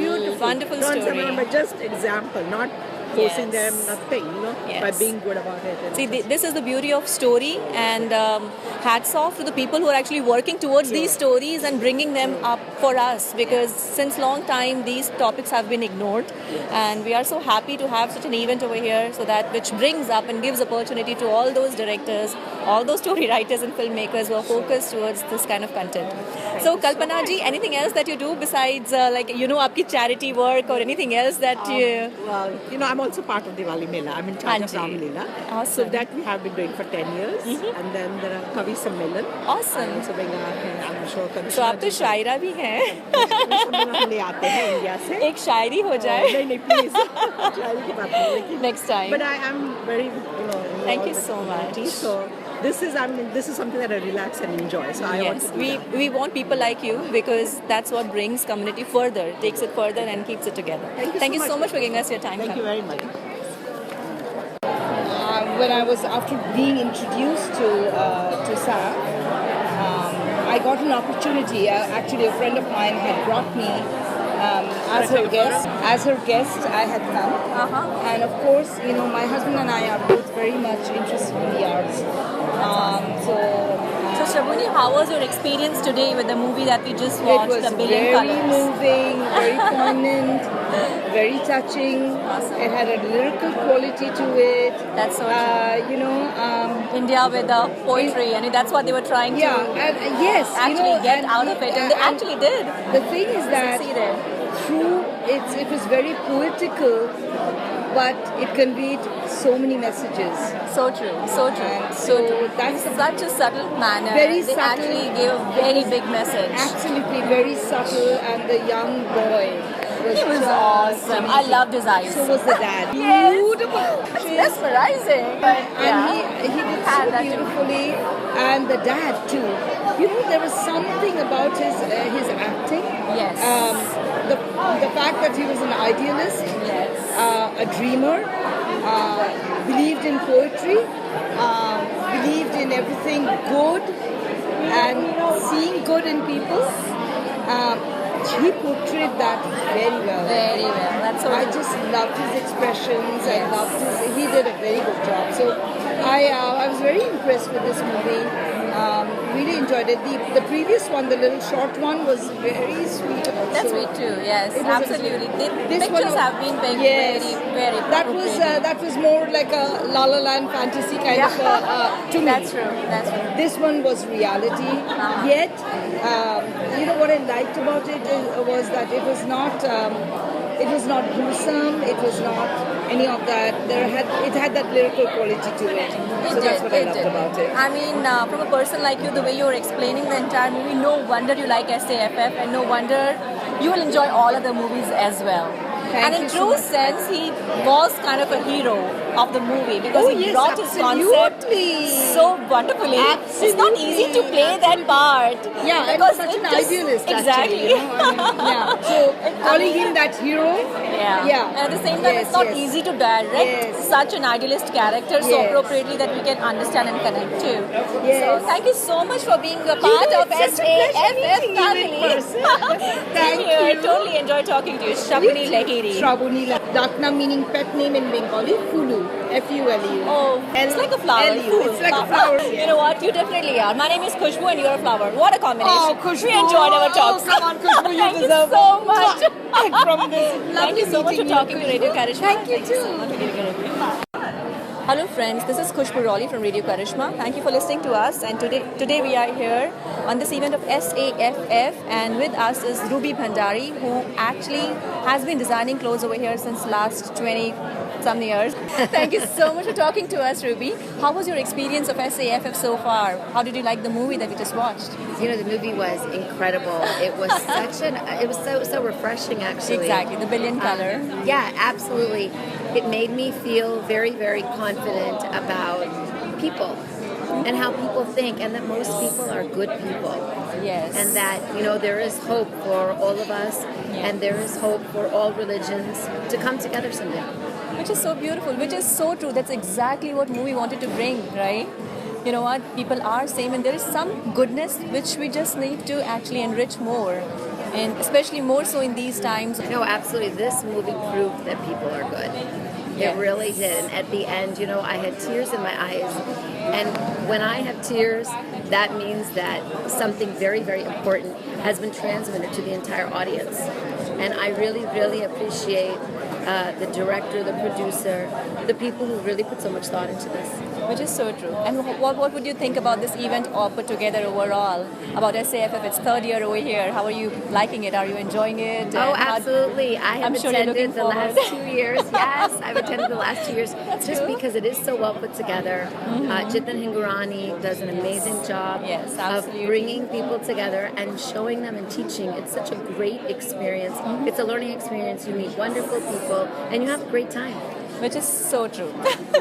S1: wonderful
S15: turns
S1: story.
S15: Them out, but just example, not forcing them, nothing, by being good about it.
S1: See, this is the beauty of story, and hats off to the people who are actually working towards these stories and bringing them up for us, because since long time these topics have been ignored, and we are so happy to have such an event over here, so that which brings up and gives opportunity to all those directors, all those story writers and filmmakers who are focused towards this kind of content. So Kalpana ji, anything else that you do besides आपकी charity work or anything else that you...
S15: Well, I'm also part of Diwali Mela. I'm in charge of Ram Leela.
S1: Awesome.
S15: So that we have been doing for 10 years. And then there are Kavi Sammelan.
S1: Awesome.
S15: So I'm sure
S1: So आप तो शायरा भी हैं.
S15: ले आते हैं India से.
S1: एक शायरी हो जाए.
S15: नहीं please. शायरी की बात नहीं लेकिन.
S1: Next time.
S15: But I am very
S1: Thank you so much.
S15: So this is something that I relax and enjoy. So I want to do that.
S1: We want people like you, because that's what brings community further, takes it further and keeps it together.
S15: Thank you
S1: so much for giving us your time.
S15: Thank you very much.
S16: When I was after being introduced to SAF, I got an opportunity. Actually, a friend of mine had brought me as her guest. As her guest, I had come, and of course, my husband and I are both very much interested in the arts.
S1: So Shabuni, how was your experience today with the movie that we just watched,
S16: It was
S1: The Billion
S16: very
S1: Colors?
S16: moving, very poignant, very touching.
S1: Awesome.
S16: It had a lyrical quality to it.
S1: That's so true. India with the poetry, and that's what they were trying to
S16: yes,
S1: actually get out of it, and they actually did.
S16: The thing is that through it was very poetical, but it conveyed so many messages.
S1: So true, so true, so true.
S16: That's
S1: such a subtle manner.
S16: Very
S1: they
S16: subtle.
S1: actually gave a very big message.
S16: Absolutely, very subtle, and the young boy
S1: He was awesome. I loved his eyes.
S16: So was the dad.
S1: Yes.
S16: Beautiful.
S1: It's mesmerizing.
S16: And he did so beautifully, and the dad too. There was something about his acting.
S1: Yes.
S16: The fact that he was an idealist, a dreamer, believed in poetry, believed in everything good, and seeing good in people. He portrayed that very well.
S1: Very well. That's so
S16: I just loved his expressions. I loved he did a very good job. So I was very impressed with this movie. Really enjoyed it. The previous one, the little short one, was very sweet also.
S1: That's sweet too. Yes,
S16: It was
S1: absolutely. The
S16: this
S1: pictures
S16: one-
S1: have been very,
S16: Yes.
S1: very
S16: That was more like a La La Land fantasy kind of to me.
S1: That's true. That's true.
S16: This one was reality. Yet, what I liked about it was that it was not gruesome. It was not any of that. It had that lyrical quality to it. So that's what I loved about it.
S1: I mean, from a person like you, the way you're explaining the entire movie, no wonder you like SAFF, and no wonder you will enjoy all other movies as well. And in
S16: you so
S1: true
S16: much.
S1: sense, he was kind of a hero of the movie, because he
S16: yes,
S1: brought his concept so wonderfully. It's not easy to play that part.
S16: Yeah, and
S1: because
S16: such an
S1: it just-
S16: idealist.
S1: Exactly.
S16: Actually, So calling him that hero.
S1: Yeah. And at the same time, it's not easy to direct such an idealist character so
S16: Yes.
S1: appropriately that we can understand and connect to.
S16: Yes.
S1: So thank you so much for being a part of
S16: it's such a pleasure
S1: SAFF
S16: meeting you in
S1: family.
S16: person. Thank
S1: I
S16: you.
S1: totally enjoyed talking to you. Shabuni Lahiri.
S16: Shabuni Lahiri. Dakna meaning pet name in Bengali. Fulu. F-U-L-U.
S1: Oh, it's like a flower.
S16: L-U. It's like a flower.
S1: You know what? You definitely are. My name is Khushbu and you're a flower. What a combination.
S16: Oh, Khushbu.
S1: We enjoyed our talks.
S16: Oh, come on, Khushbu. You
S1: Thank you
S16: deserve
S1: so
S16: it.
S1: much.
S16: From this.
S1: Thank you so much for
S16: meeting you,
S1: talking to Radio Karishma.
S16: Thank you too.
S1: so much for giving your opinion. Hello friends, this is Khushbu Roli from Radio Karishma. Thank you for listening to us, and today we are here on this event of SAFF, and with us is Ruby Bhandari, who actually has been designing clothes over here since last 20 some years. Thank you so much for talking to us, Ruby. How was your experience of SAFF so far? How did you like the movie that we just watched?
S17: You know, the movie was incredible. It was it was so refreshing, actually.
S1: Exactly, the billion color.
S17: Yeah, absolutely. It made me feel very, very confident about people and how people think, and that most people are good people.
S1: Yes.
S17: And that, you know, there is hope for all of us, and there is hope for all religions to come together someday.
S1: Which is so beautiful, which is so true. That's exactly what movie wanted to bring, right? You know what? People are same, and there is some goodness which we just need to actually enrich more, and especially more so in these times.
S17: No, absolutely. This movie proved that people are good. It really did. And at the end, you know, I had tears in my eyes. And when I have tears, that means that something very, very important has been transmitted to the entire audience. And I really, really appreciate the director, the producer, the people who really put so much thought into this.
S1: Which is so true. And what would you think about this event all put together overall? About SAFF, it's third year over here. How are you liking it? Are you enjoying it?
S17: Oh, absolutely. I have attended the last 2 years. Yes, I've attended the last 2 years just because it is so well put together. Jitin Hingorani does an amazing job of bringing people together and showing them and teaching. It's such a great experience. It's a learning experience. You meet wonderful people and you have a great time.
S1: Which is so true.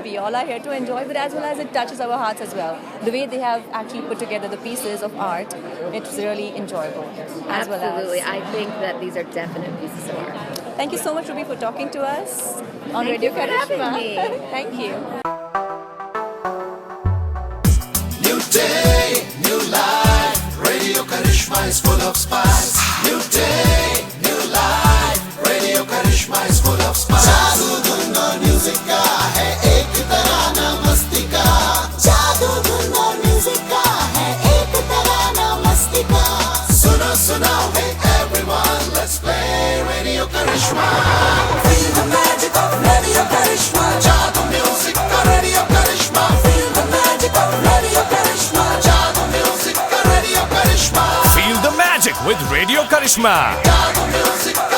S1: We all are here to enjoy, but as well as it touches our hearts as well. The way they have actually put together the pieces of art, it's really enjoyable.
S17: Absolutely. I think that these are definite pieces of art.
S1: Thank you so much, Ruby, for talking to us on
S17: Thank
S1: Radio
S17: you for having
S1: Karishma.
S17: me.
S1: Thank you.
S3: New day, new life. Radio Karishma is full of spice. New day, new life. Radio Karishma is full of spice. जादू धुन और music का है एक तराना मस्ती का. जादू धुन और म्यूजिक का है एक तराना मस्ती का. सुनो सुनो hey everyone, let's play Radio Karishma. Feel the magic of Radio Karishma. जादू म्यूजिक का Radio Karishma. Feel the magic of Radio Karishma. जादू म्यूजिक का Radio Karishma.
S4: Feel the magic with Radio Karishma.
S3: जादू म्यूजिक